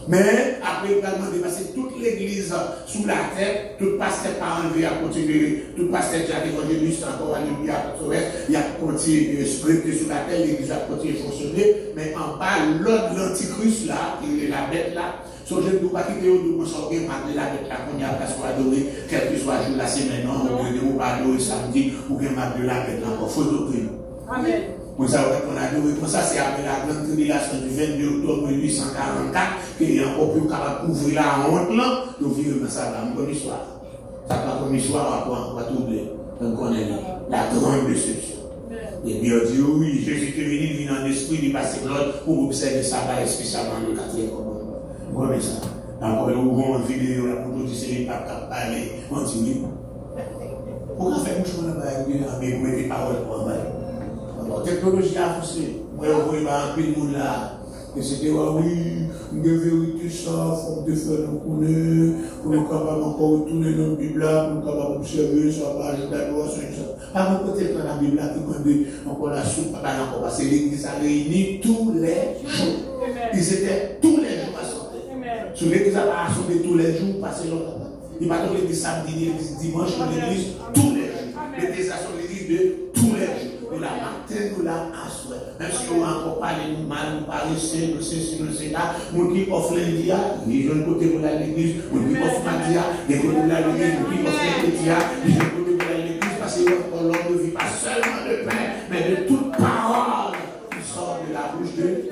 Mais après, il va demander, parce que toute l'église sous la tête, tout pasteur pas enlevé à continuer, tout pasteur qui a évangéliste encore à l'Église, il a continué sous la tête, l'église a continué à fonctionner, mais en bas, l'autre, l'antichrist là, il est la bête là, son jeune ne pas quitter au nous sortir, malgré la bête là, qu'on y a place pour adorer, quel que soit jour la semaine, ou pas adorer samedi, ou bien malgré la bête là, encore, faut doctrine. Amen. Pour ça, on a adoré comme ça, c'est après la grande tribulation du 22 octobre 1844 qu'il y a encore plus capable d'ouvrir la honte là, de vivre dans ça, une bonne histoire. Ça pas comme histoire, on va troubler. Donc on est la grande déception. Et bien on dit oui, Jésus est venu, il vient en esprit, il passe l'autre pour observer ça, spécialement le 4e commandement. Vous voyez ça. Encore nous avons une vidéo là pour nous dire c'est pas parler, on dit oui. Pourquoi faire une chose là-bas, mais vous mettez paroles pour en parler? La technologie a avancé. Moi, je vois un peu de monde là. Et c'était, oui, une vérité, ça, faut que faire nous connaître, pour nous capables encore retourner dans la Bible, pour nous capables d'observer, ça va ajouter l'adoration, ça. Par contre, peut-être dans la Bible, qui connaît encore la soupe, pas encore, parce que l'église a réuni tous les jours. Ils étaient tous les jours assemblés. Sur l'église a assemblé tous les jours, passé longtemps. Il va donc l'église samedi, l'église dimanche, l'église tous les jours. L'église a son l'église de tous les jours. Nous la matin, nous la assoit. Même si on a encore parlé de mal, nous parler, nous c'est là. Nous qui offrent l'india, les jeunes côtés pour l'église, nous qui offrent Madia, les côtés pour l'église, nous qui offrent l'Étia, les jeunes côtés pour l'église, parce que l'homme ne vit pas seulement de pain, mais de toute parole qui sort de la bouche de Dieu.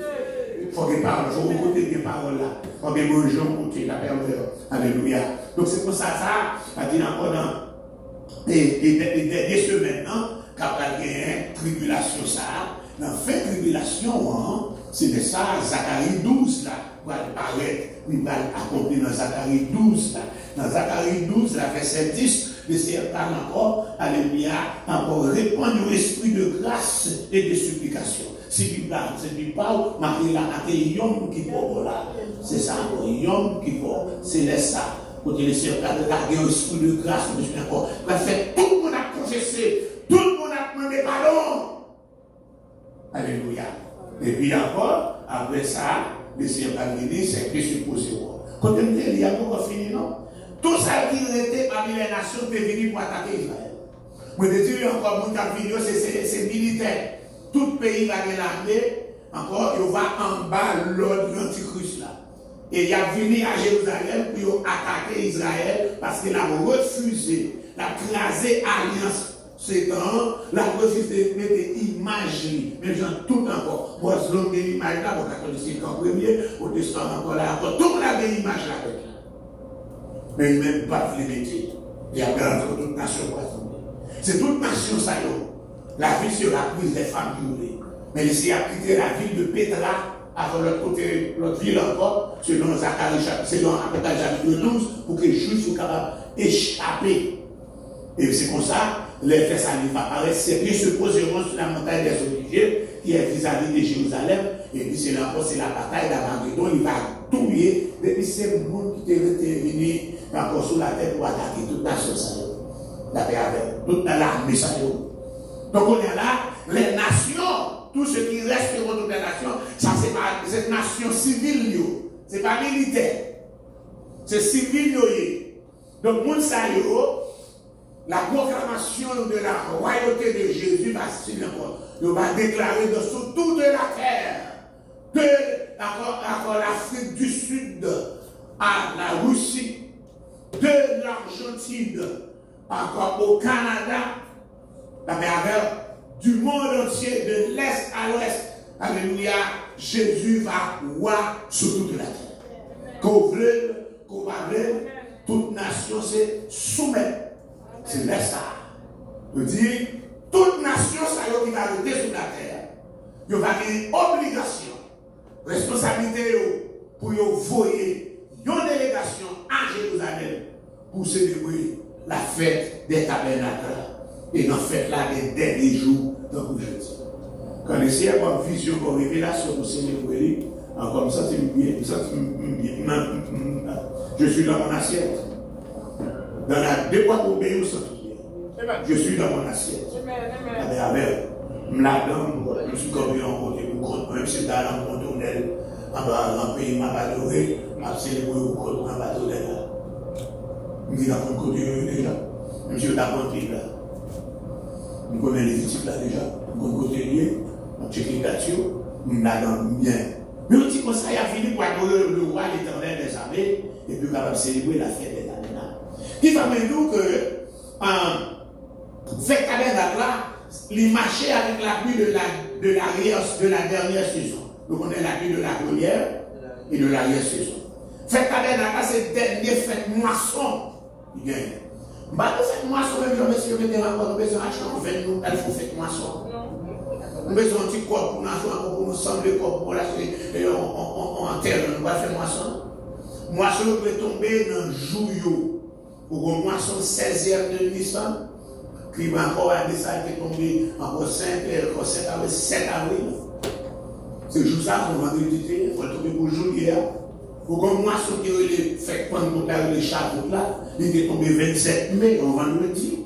Il faut des paroles, il faut écouter des paroles là. Il faut des bons gens écouter la parole. Alléluia. Donc c'est pour ça, ça dit encore dans des semaines, quand il y a une tribulation, ça, dans la fin de tribulation, c'est de ça, Zacharie 12, là, va apparaître, il va accomplir dans Zacharie 12, là. Dans Zacharie 12, là, verset 10, le Seigneur parle encore, alléluia, encore répandre l'esprit de grâce et de supplication. Si tu parles, Marie là, il y a un homme qui va là. C'est ça, il y a un homme qui va, c'est ça. Quand le Seigneur parle de la esprit de grâce, il va faire tout le monde a confessé. Tout le monde a demandé pardon. Alléluia. Et puis encore, après ça, le Seigneur va venir, c'est que supposé. Quand on dit, il y a encore fini, non? Tout ça qui était parmi les nations est venu pour attaquer Israël. Moi, je dis encore, mon vidéo, c'est militaire. Tout pays va gagner l'armée, encore, il va en bas l'ordre de l'antichrist là. Et il a venu à Jérusalem pour attaquer Israël parce qu'il a refusé, il a crasé alliance. C'est temps, la refuse de mettre des images, mais j'en tout encore. Moi, je l'ai mis l'image là, au catholicisme en premier, au testament encore là, encore. Tout le monde a des images là avec là. Mais il même pas les métiers. Il y a bien entre toute nation pour tomber. C'est toute nation, ça y est. La ville sur la prise des femmes violées. Mais ici, a quitté la ville de Pétra, avant l'autre côté, l'autre ville encore, selon Zacharie, selon Apocalypse chapitre 12, pour que les Juifs soient capables d'échapper. Et c'est comme ça, les Thessaloniens apparaissent, c'est qu'ils se poseront sur la montagne des Oliviers, qui est vis-à-vis de Jérusalem, et puis c'est la bataille d'Armageddon, il va touiller, depuis c'est le monde qui était venu encore sur la terre pour attaquer toute nation, la paix avec toute l'armée, ça. Donc on est là, les nations, tout ce qui reste de toutes les nations, ça c'est pas cette nation civile, c'est pas militaire, c'est civil. Donc, moun sa yo, la proclamation de la royauté de Jésus va signer encore. Il va déclarer sur toute la terre, de l'Afrique du Sud à la Russie, de l'Argentine, encore au Canada, du monde entier, de l'Est à l'Ouest. Alléluia, Jésus va roi sur toute la terre. Qu'on veut, qu'on va veut, toute nation se soumet. C'est l'Est. Je dis, toute nation qui va rester sur la terre, il va avoir une obligation, responsabilité pour envoyer une délégation à Jérusalem pour célébrer la fête des tabernacles. Et dans la fête là, des derniers jours, donc aujourd'hui. Quand les cieux ont une vision, une révélation pour célébrer, comme ça, c'est bien. Je suis dans mon assiette. Dans la deux fois pour obéir au Saint-Esprit. Je suis dans mon assiette. Avec la dame, je suis comme un côté, même si dans un tunnel, en pays, m'a adoré, m'a célébré au côté, m'a adoré là. Je suis dans mon côté déjà. Je suis dans mon pays là. Je connais les équipes là déjà. Mon côté lié, mon check là-dessus, je l'adore bien. Mais on dit que ça y a fini pour adorer le roi, l'Éternel des armées, et puis capable de célébrer la fête des tabernacles. Qui va me dire que fête tabernacle là, il marchait avec la pluie de la dernière saison. Donc on est la pluie de la première et de l'arrière-saison. Fête tabernacle, c'est dernière fête moisson. Il gagne. Bah, fête moisson, même si on met encore besoin d'acheter, nous, il faut fête moisson. Nous avons besoin d'un petit corps pour nous, pour nous sembler corps pour lâcher, et on terre, on va faire moisson. Moisson peut tomber dans le jour, pour une moisson 16e de Nissan, qui va encore à des salles qui est tombé encore 7 avril. C'est juste ça, on va vendredi, il faut tomber pour juillet. Pour une moisson qui est fait pendant les chapeaux là, il est tombé 27 mai, on vendredi.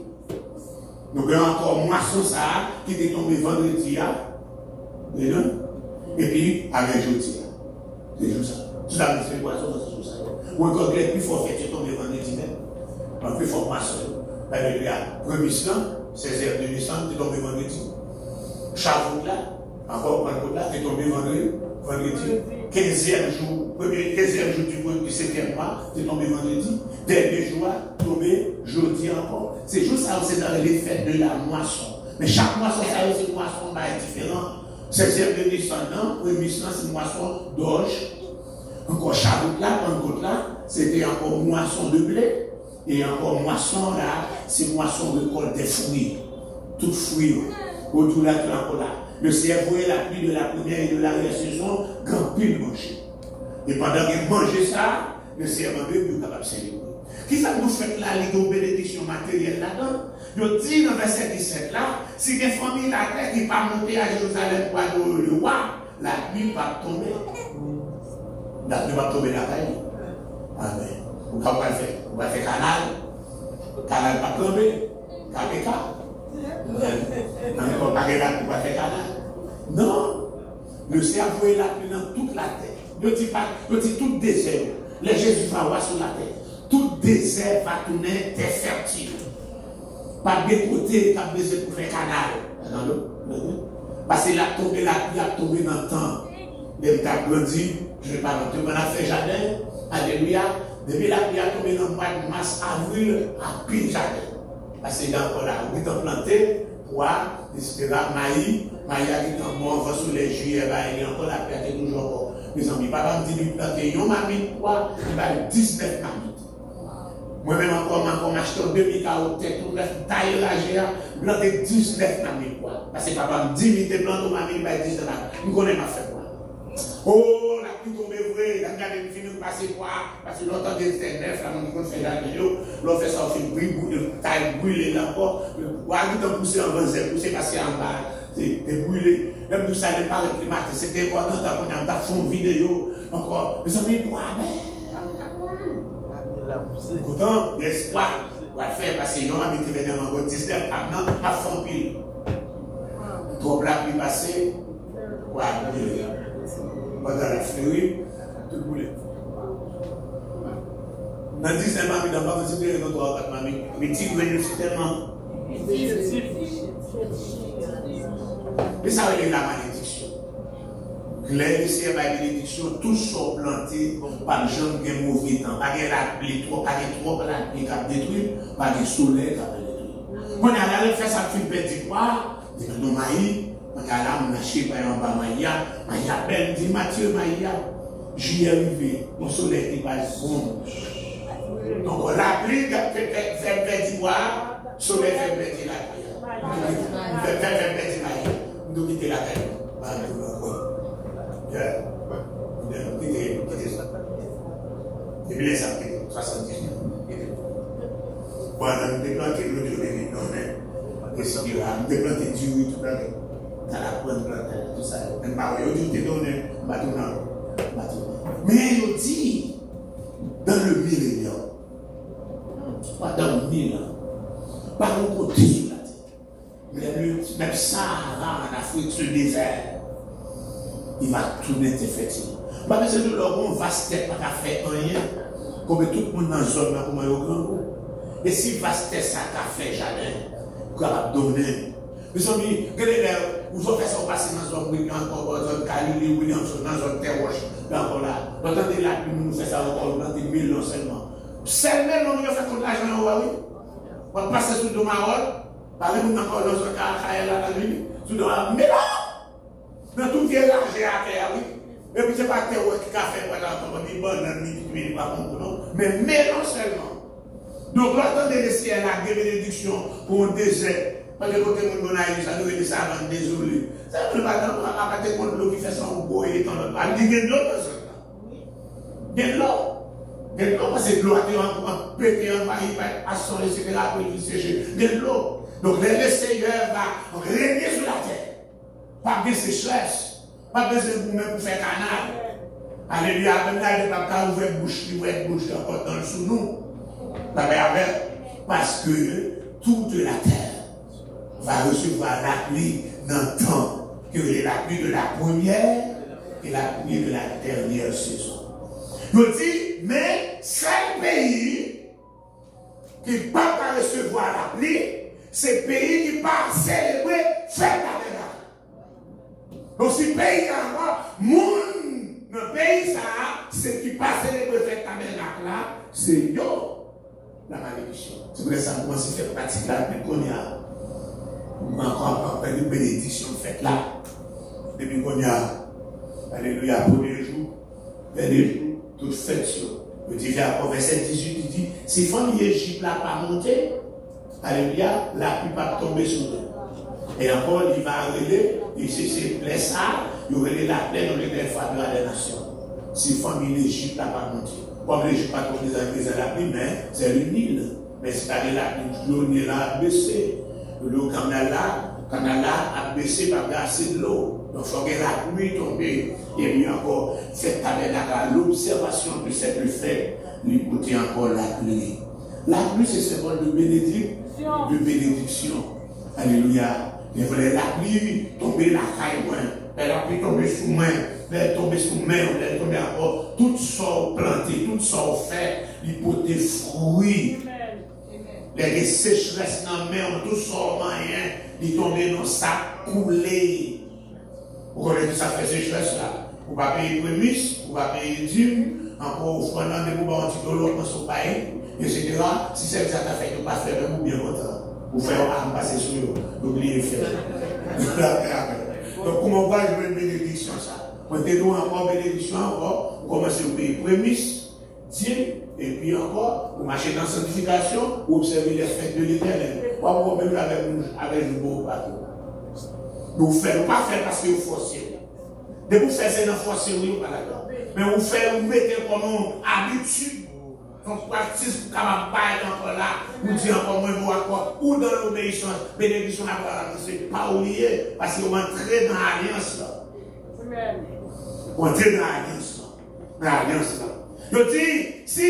Donc il y a encore moisson ça qui est tombé vendredi. Et puis avec jeudi. C'est juste ça. Tout ça, c'est une moisson, c'est juste ça. Ou encore le plus fort fait, c'est tombé vendredi même. Le plus fort moisson. Alléluia. Premier Nissan, 16h de Nissan, c'est tombé vendredi. Chapeau là, encore un là, c'est tombé vendredi. 15e jour, 15e jour du 7e mois, c'est tombé vendredi. Dernier jour, tombé jeudi encore. C'est juste ça, c'est dans les fêtes de la moisson. Mais chaque moisson, ça aussi une moisson différente. 16e de Nissan, non, premier Nissan, c'est une moisson d'orge. Encore Charlotte là, Pentecôte là, c'était encore moisson de blé. Et encore moisson là, c'est moisson de col des fruits. Tout fruits. Autour là, encore là. Le ciel voyait la pluie de la première et de l'arrière-saison, grand pile manger. Et pendant qu'il mangeait ça, le ciel m'a dit, capable de célébrer. Qui ça nous fait là, les bénédictions matérielles là-dedans? Je dis dans verset 17 là, si des familles la terre qui pas monter à Jérusalem pour adorer le roi, la pluie va tomber. La pluie va tomber la caille. Amen. On va faire. On va faire canal. Canal va tomber. KPK. On va faire canal. Non. Le ciel a voué la pluie dans toute la terre. Je dis tout désert. Les Jésus va voir sur la terre. Tout désert va tourner terre fertile. Pas de côté, pas besoin pour faire canal. Parce que la pluie a tombé dans le temps. Les gens grandi, je ne vais pas rentrer, on a fait jardin. Alléluia. Depuis la pluie a tombé dans le mois de mars, avril, à pile jardin. Parce que là, on est planté, pois, maïs a été mort sur les juillet, il y a encore la pluie, toujours encore. Mes amis, papa me dit de planter une mamie, pois, il va 19 mamies. Moi-même encore, m'acheter 2000 carottes, tout neuf, taille la géa, planter 19 mamies, pois. Parce que papa me dit, il te plante une mamie, il va 19 mamies. Je ne connais pas faire quoi. Oh, la pluie tombe vraie, la garde est finie de passer quoi? Parce que l'autre temps, c'était neuf, là, on fait la vidéo, l'on fait ça, on fait une taille brûlée là encore, ou à tout pousser en bas, pousser passer en bas, c'est brûlé. Même tout ça n'est pas le climat, c'était important qu'on a fait une vidéo encore. Mais ça me dit, quoi, pourtant, l'espoir va faire parce que non, on a mis encore 19 maintenant, à fond pile. Trop la pluie passée, quoi, pendant la fleurie, tout boulé. Dans 10e mamie, dans pas de citer notre droit, mamie. Mais tu veux c'est tellement. Mais ça veut dire la malédiction. Les lycéens par bénédiction, tous sont plantés par les gens qui ont mauvais temps. Pas la pluie trop, pas trop la pluie qui a détruit, pas le soleil qui a détruit. Quand on a fait ça, on fait petit quoi, on a maïs, on a là, on a acheté par exemple Maïa, Maïa belle, dit Mathieu Maïa, j'y ai arrivé, mon soleil qui va bon. Donc la pluie fait petit quoi, soleil fait petit la pluie. Fait petit Maïa, on doit quitter la terre. Et puis les samedis, 79. Voilà, on déplanté le journée, et si tu as déplanté du riz tout à l'heure, tu as la pointe plantée, tout ça. Même pas, il dit, tu donnes mais il dit, dans le millénium, pas dans le 1000 ans, pas au côté sur la terre, même Sahara en Afrique, ce désert, il va tourner effectivement. Pas besoin de leur on vaste pas qu'à faire rien. Comme tout le monde dans la zone, comment il y a grand. Et si vaste ça qu'a fait jamais, qu'on va donner. Mes amis, vous avez fait ça passer dans la zone William, dans la zone Galilée, Williamson, dans la zone Terroche, encore là. Vous entendez là, nous faisons ça encore dans des millions seulement. Seulement, nous avons fait tout l'argent, oui. On va passer sous le Maroc, par exemple, encore dans la zone Galilée, sous le Maroc. Mais là, dans tout vient l'argent à terre, oui. Et puis, ce n'est pas terre qui a fait pendant comme une bonne nuit, pas bon, non. Mais mélange seulement. Donc, l'entendez les ciels, la bénédiction pour un désert. Parce que côté mon bonheur, ça nous dit ça avant désolé. Ça ne va pas à partir de l'eau qui fait son beau et ton autre. Il y a de l'eau dans ce cas. Il y a de l'eau. Il y a de l'eau parce que l'eau a été pété en bas, il va assurer, etc. pour lui sécher. Il y a de l'eau. Donc, le Seigneur va régner sur la terre. Pas de sécheresse. Pas besoin de vous-même pour faire canal. Alléluia. Même là, il n'y a pas ouvrir bouche encore dans le sous nous. Parce que toute la terre va recevoir la pluie dans le temps que la pluie de la première et la pluie de la dernière saison. Je dis, mais c'est le pays qui ne peut pas recevoir la pluie, c'est le pays qui ne peut pas célébrer fête avec. Donc, si le pays le pays, c'est qui passe les fêtes tabernacle là, c'est yo, la malédiction. C'est pour ça que moi, si je fais partie de la pluie qu'on y a, encore une bénédiction faite là. Depuis qu'on y a, alléluia, premier jour, dernier jour, toute fête. Le dit au verset 18, il dit, si famille Égypte n'a pas monté, alléluia, la pluie va tomber sur eux. Et encore, il va arriver, il c'est plaît ça, il aurait la plaie dans les fois de la nation. Si famille l'Égypte n'a pas monté. Comme l'Égypte n'a pas monté la pluie, mais c'est le Nil. Mais c'est-à-dire la pluie, l'eau a baissé. Le canal a baissé par assez de l'eau. Donc, il faut que la pluie tombe. Et puis encore, cette tabernacle, l'observation de cette fête, lui coûter encore la pluie. La pluie, c'est ce symbole de bénédiction. Alléluia. Il fallait la pluie tomber la caille, elle a pu tomber sous main, elle tomber sous main, elle tomber encore. Tout ça planté, tout ça fait, il peut des fruits. Les sécheresses dans la main, tout ça moyen, il tombe dans ça coulé. Vous connaissez que ça fait sécheresse là. Vous ne pouvez pas payer prémices, vous ne pouvez pas payer dîmes, encore vous prenez des mouvements anti-dolores dans son pays, etc. Si c'est ça qui fait, vous ne pouvez pas faire de bien longtemps. Vous faites un passer sur eux, l'oubliez faire. Donc, comment on va jouer une bénédiction ça? Quand vous encore bénédiction, encore, vous commencez à payer prémices, dîmes, et puis encore, vous marchez dans la sanctification, vous observez les fêtes de l'Éternel. Vous même avec le beau bateau. Vous ne faites pas faire parce que vous forcez. De vous faire, c'est dans forcer, oui, pas là-dedans. Mais vous faites, vous mettez comme habitude. Donc, pratique pour capable pas encore là, nous disons encore moins encore, ou dans l'obéissance, bénédiction à pas oublier, parce qu'on entre dans l'alliance là. On entre dans l'alliance là. L'alliance là. Je dis, si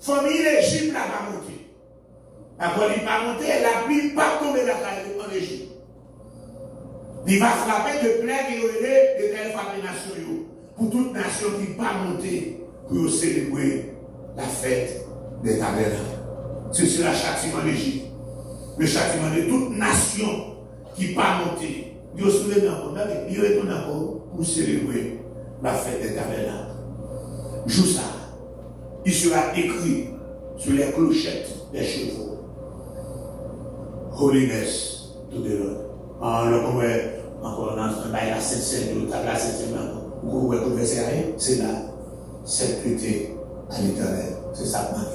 famille l'Égypte n'a pas monté, après il n'a pas monté, la pluie n'a pas tombé en Égypte. Il va frapper de plein qui aurait de telles frappes nationaux. Pour toute nation qui n'a pas monté pour célébrer la fête des tabernacles. C'est sur le châtiment d'Égypte. Le châtiment de toute nation qui n'est pas montée. Dieu se lève encore, il retourne encore pour célébrer la fête des tabernacles. Jour ça, il sera écrit sur les clochettes des chevaux. Holiness to the Lord. Encore dans la Sainte-Seine, la Sainte-Seine, vous pouvez converser, c'est là. Sainteté à l'Éternel. C'est ça qui marque.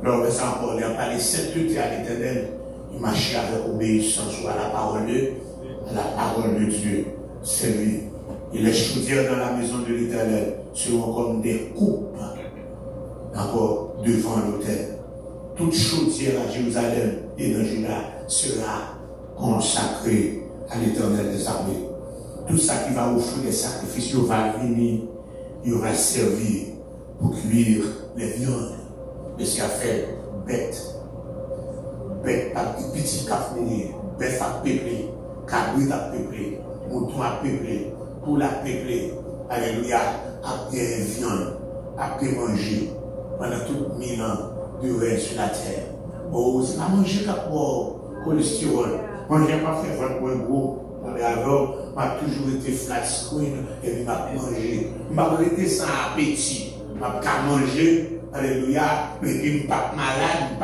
Alors, ça encore, il n'y a pas de sainteté à l'Éternel. Il marche avec obéissance à la parole de Dieu. C'est lui. Et les chaudières dans la maison de l'Éternel seront comme des coupes encore devant l'autel. Toute chaudière à Jérusalem et dans Juda sera consacrée à l'Éternel des armées. Tout ça qui va offrir des sacrifices, il va venir, il va servir pour cuire les viandes. Et ce qu'il a fait, bête, pas de petits cafés, bête à peupler, cabrit à peupler, mouton à peupler, poule à peupler, alléluia, à bien viande, à bien manger pendant tout 1000 ans de règne sur la terre. Oh, c'est pas manger qu'à cholestérol. Moi, je n'ai pas fait vraiment gros. Mais alors, m'a toujours été flat screen et puis m'a mangé. M'a été sans appétit. M'a mangé, alléluia, mais puis m'a pas malade,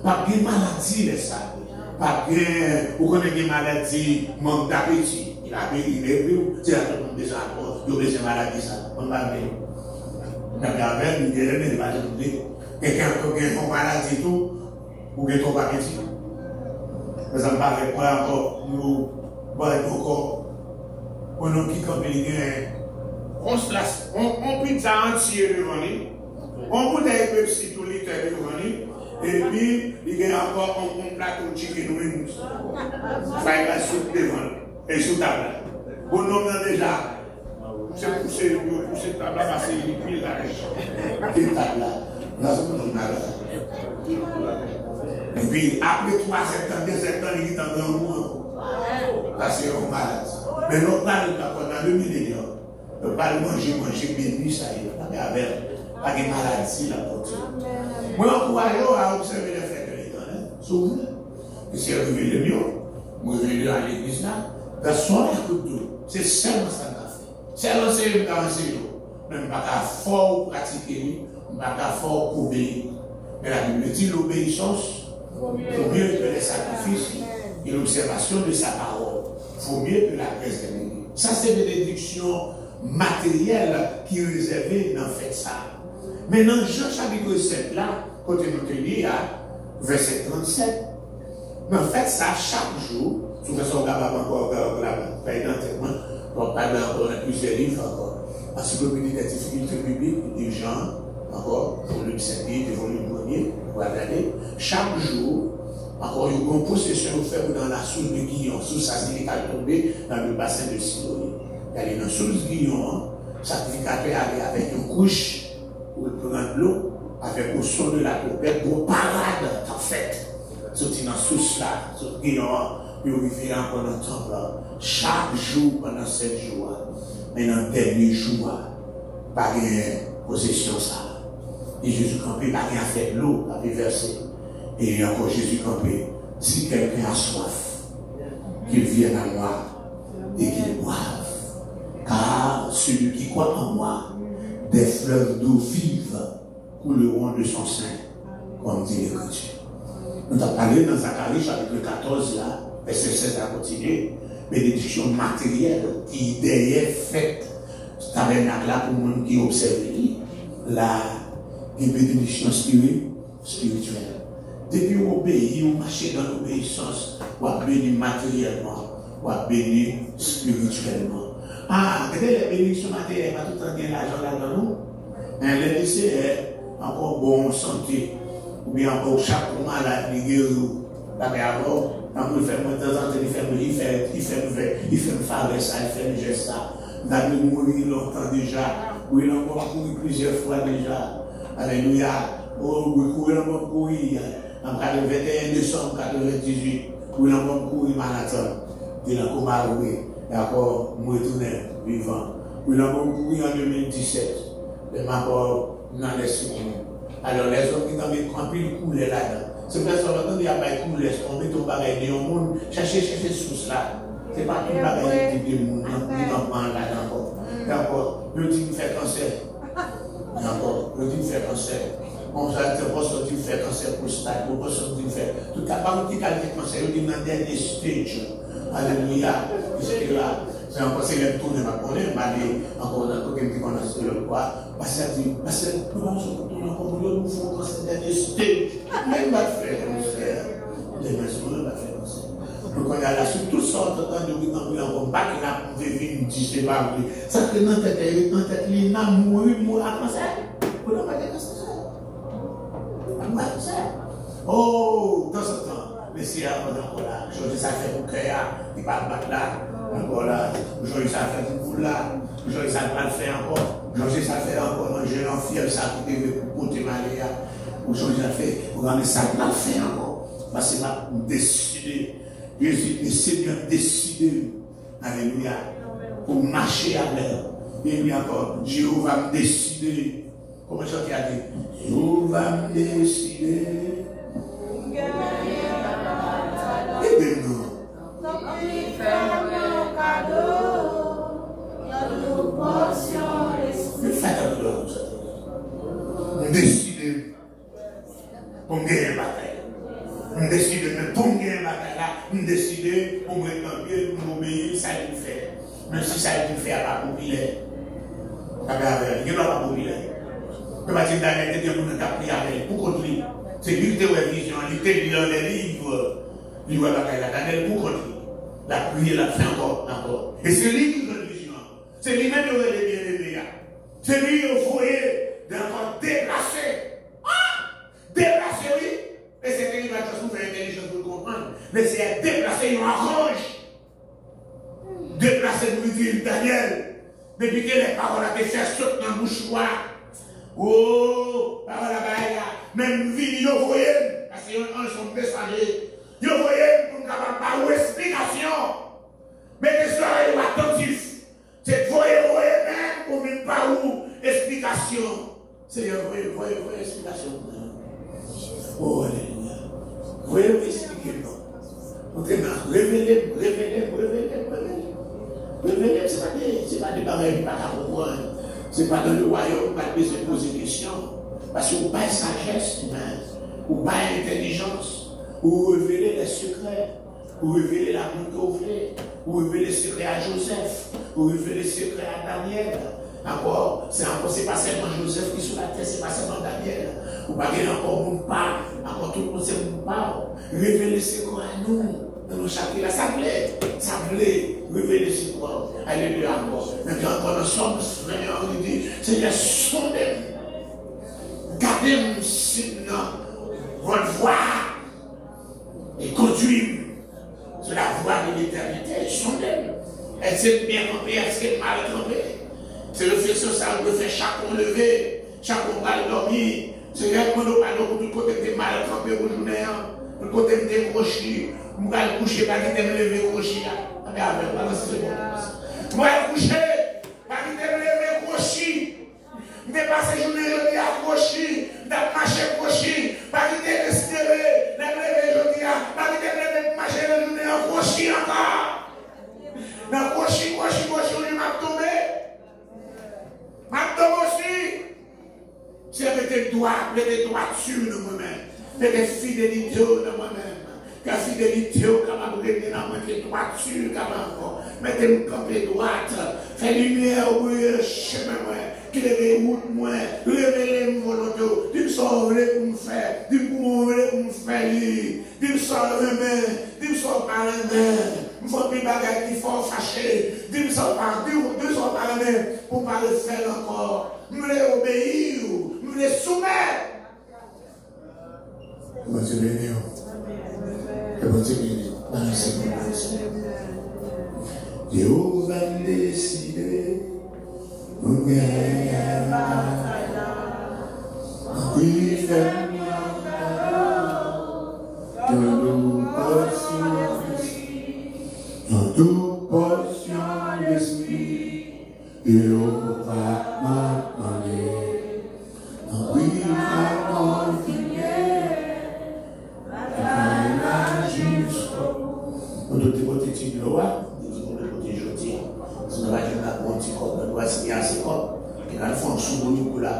pas bien maladie, les ça. Pas bien, vous connaissez des maladies, manque d'appétit. Il a bien, il est vu, c'est à tout le monde déjà encore, il a besoin de maladie, ça. On va bien. Mais avec, il est bien, et quand on a une maladie, tout, ou bien trop appétit. Mais ça me paraît pas encore, nous, encore, on a qui comme il on pizza entier devant lui, on bouteille Pepsi tout litre devant lui, et puis il y a encore un plateau de chicken wings. Ça il va soupe devant et sous table. Bon nom déjà, c'est poussé table là parce qu'il est pile là. Quelle table là? Là c'est mon et puis après 3 septembre, 2 septembre, il est en grand mois. Parce qu'on est malade. Mais l'on parle dans le millénaire. On parle manger, béni, ça y est. Mais avec pas de maladie, la porte. Moi, j'encourage à observer les fêtes de l'Éternel. Souvent. Et c'est révélé mieux. Moi, je vais dans l'église là. Dans son écoute, c'est seulement ça qu'on a fait. C'est l'enseignement qu'on a enseigné. Même pas qu'à fort pratiquer, pas qu'à fort obéir. Mais la Bible dit l'obéissance. Il faut mieux que les sacrifices et l'observation de sa parole. Il faut mieux que la presse de l'église. Ça, c'est une bénédiction matérielle qui est réservée dans le fait ça. Mais dans Jean chapitre 7, là, quand nous tenons à verset 37, mais en fait, ça, chaque jour, souvent, on ne va pas encore faire d'enterrement, on parle encore de plusieurs livres encore. Parce que le des difficultés bibliques, des gens, encore, volume 5, volume 1er, vous regardez, chaque jour, encore une grande possession offerte dans la source de Guillon, sous sa significateur tombé dans le bassin de Siloé. Il y a dans la source de Guillon, sacrificateur allait avec une couche pour prendre de l'eau, avec au son de la trompette, pour parade en fait. Sorti dans la source là, sur Guillon, il vivait encore dans le temple, chaque jour pendant 7 jours. Mais dans le dernier jour, pas de possession ça. Et Jésus campé, pas rien fait de l'eau, pas versé. Et encore Jésus campé, si quelqu'un a soif, qu'il vienne à moi et qu'il boive. Car celui qui croit en moi, des fleuves d'eau vive couleront de son sein, comme dit l'Écriture. Nous avons parlé dans Zacharie chapitre 14, là, verset 16 à continuer, bénédiction matérielle qui derrière fait tabernacle là pour le monde qui observe la bénédiction spirituelle. Depuis qu'on obéit, on marche dans l'obéissance, on va bénir matériellement, on va bénir spirituellement. Ah, regardez les bénédictions matérielles, pas tout le temps bien l'argent là-dedans, nous. Les lycées, encore bonne santé, ou bien encore chaque malade, les guéris, d'abord, quand il fait de temps en temps, il fait une faveur, ça, il fait un geste, ça. Il a mourir longtemps déjà, ou il a encore couru plusieurs fois déjà. Alléluia. Oh, il courir encore courir. En 21 décembre 98, où il a encore couru marathon. Il a encore marché, il a encore retourné vivant. Où il a encore couru en 2017. Il a encore dans les secondes. Alors les hommes qui ont campé le couler là-dedans. C'est pour ça que il n'y a pas de couler, on met ton bagage dans le monde, chercher source là. C'est pas tout le bagage qui est monde, qui comprend là-dedans. D'accord, le dit fait cancer. D'accord, le dit fait cancer. On va dire que tu fais cancer prostate, on va dire faire. Tout cas, pas un petit qualité de cancer, il dit dans le dernier stage. Alléluia. C'est là. C'est encore c'est le tour de ma connaît, mais encore dans le côté qui connaît le quoi. Parce que nous faut cancer dernier stage. Même pas faire cancer. Les maisons va faire cancer. Donc on a là sur toutes sortes de temps de temps encore pas qu'il a vécu une dit c'est pas vrai. Ça que dans tête il n'a mourir à cancer. Pour pas de cancer. Oh, dans ce temps, mais si encore là, aujourd'hui ça fait pour cœur, il va battre là, encore là, aujourd'hui ça fait pour là, aujourd'hui ça va le faire encore, aujourd'hui ça fait encore manger en fiel, ça qui devait pour côté Maria, aujourd'hui ça fait, regardez ça va le faire encore, parce que m'a décidé, le Seigneur décidé, alléluia, pour marcher avec, et lui encore, Dieu va me décider. Comment ça qui a dit? Dieu va me décider. Aidez-nous. Mais faites un peu de décider pour gagner la bataille. Décider de pour gagner la bataille là. Décider pour me camper, pour m'obéir, ça a été fait. Même si ça a été fait à la populaire. Il n'y a pas populaire. Je vais dire Daniel, il y a des gens qui ont prié avec pour contre lui. C'est lui qui a une vision, il était lu dans les livres. Il va parler à Daniel pour contre lui. La prière l'a fait encore. Et c'est lui qui a une vision. C'est lui-même qui a les bien-aimés. C'est lui qui a foyer d'encore déplacé. Déplacé, oui. Et c'est lui qui va faire intelligence pour comprendre. Mais c'est déplacé, il arrange. Déplacé pour dire Daniel. Depuis que les paroles ont été faites sauter dans le mouchoir. Oh, parole à baïa, même vie, vous voyez, parce qu'ils sont messagers, vous voyez, pour ne pas avoir explication. Mais les soirées, ils sont attentifs. C'est vous voyez même, pour ne pas avoir explication. C'est vous voyez explication. Oh, alléluia. Vous voyez, vous expliquez, non. Révélez, c'est pas des barrières, pas à comprendre. Ce n'est pas dans le royaume qu'on va se poser des questions. Parce que vous n'avez pas sagesse humaine, vous n'avez pas intelligence, vous révélez les secrets, vous révélez l'amour que vous voulez, vous révélez les secrets à Joseph, vous révélez les secrets à Daniel. Encore, c'est pas seulement Joseph qui est sur la terre, c'est pas seulement Daniel. Vous ne pouvez encore mon part, encore tout le monde c'est mon part. Révélez les secrets à nous. Dans nos chapitres, ça voulait révéler ses corps. Alléluia encore. Maintenant, quand nous sommes, Seigneur, on dit, Seigneur, sondez-moi. Gardez-moi, Seigneur, votre voix. Et conduisez-moi sur la voie de l'éternité. Sondez-moi. Est-ce que bien campé, est-ce que mal campé? C'est réflexion, ça vous fait chaque lever, chaque mal dormir. Seigneur, quand nous parlons pour tout côté de mal campé pour nous, pour côté de crochis. Je vais coucher, pas que me lever crochet. Je vais coucher, pas que me lever crochet. Je vais passer journée à crochet, je vais marcher crochet, pas que me respirer, je vais lever aujourd'hui, pas que me marcher la journée à crochet encore. Dans crochet, on m'a tombé. M'a tombé aussi. C'est mettre droiture de moi-même, mettre fidélité de moi-même. La fidélité capable de donner dans la droiture, capable mettez-moi camper droite, fais lumière au chemin, qui les route moi, révélez mon volonté, dis-moi ça pour me faire, dis-moi pour me faire lire, dis-moi ça dis-moi ça par la main, il faut des bagages qui font fâcher, dis-moi ça par la main, pour ne pas le faire encore, je vais obéir, je vais soumettre. Dieu béni. Que bon Dieu béni. Dieu va me décider. Pour gagner la bataille. Oui, fais-moi dans nos portions d'esprit. Dans nos portions d'esprit. Et on va m'appeler.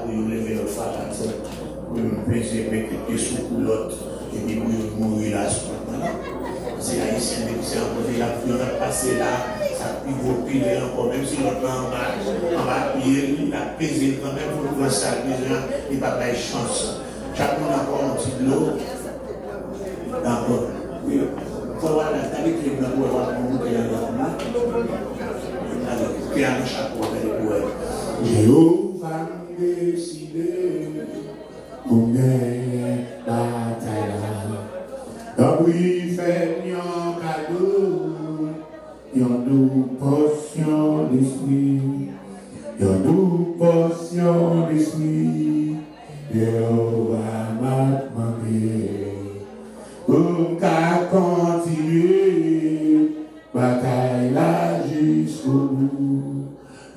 pour lever le phare, pour peser peut-être sous coulotte, et puis pour mourir là. C'est haïtien qui s'est imposé la pluie, on a passé là, ça pivote encore, même si l'autre en bas, pied, il a pesé quand même pour prendre ça, il n'a pas de chance. Chaque monde a encore un petit lot. D'accord. Oui. Il faut avoir la qualité de pouvoir monter dans le monde. Alors, chaque fois, Jéhovah décidé pour gagner la bataille. Donc oui, fait un cadeau, une douce portion d'esprit, une douce portion d'esprit, Jéhovah m'a demandé pour qu'à continuer, bataille là jusqu'au bout.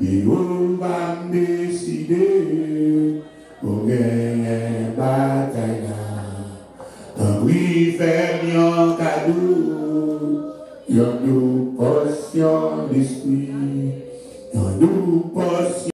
Jéhovah m'a décidé pour gagner bataille là. Donc oui, fait un cadeau, une douce portion d'esprit, une douce portion.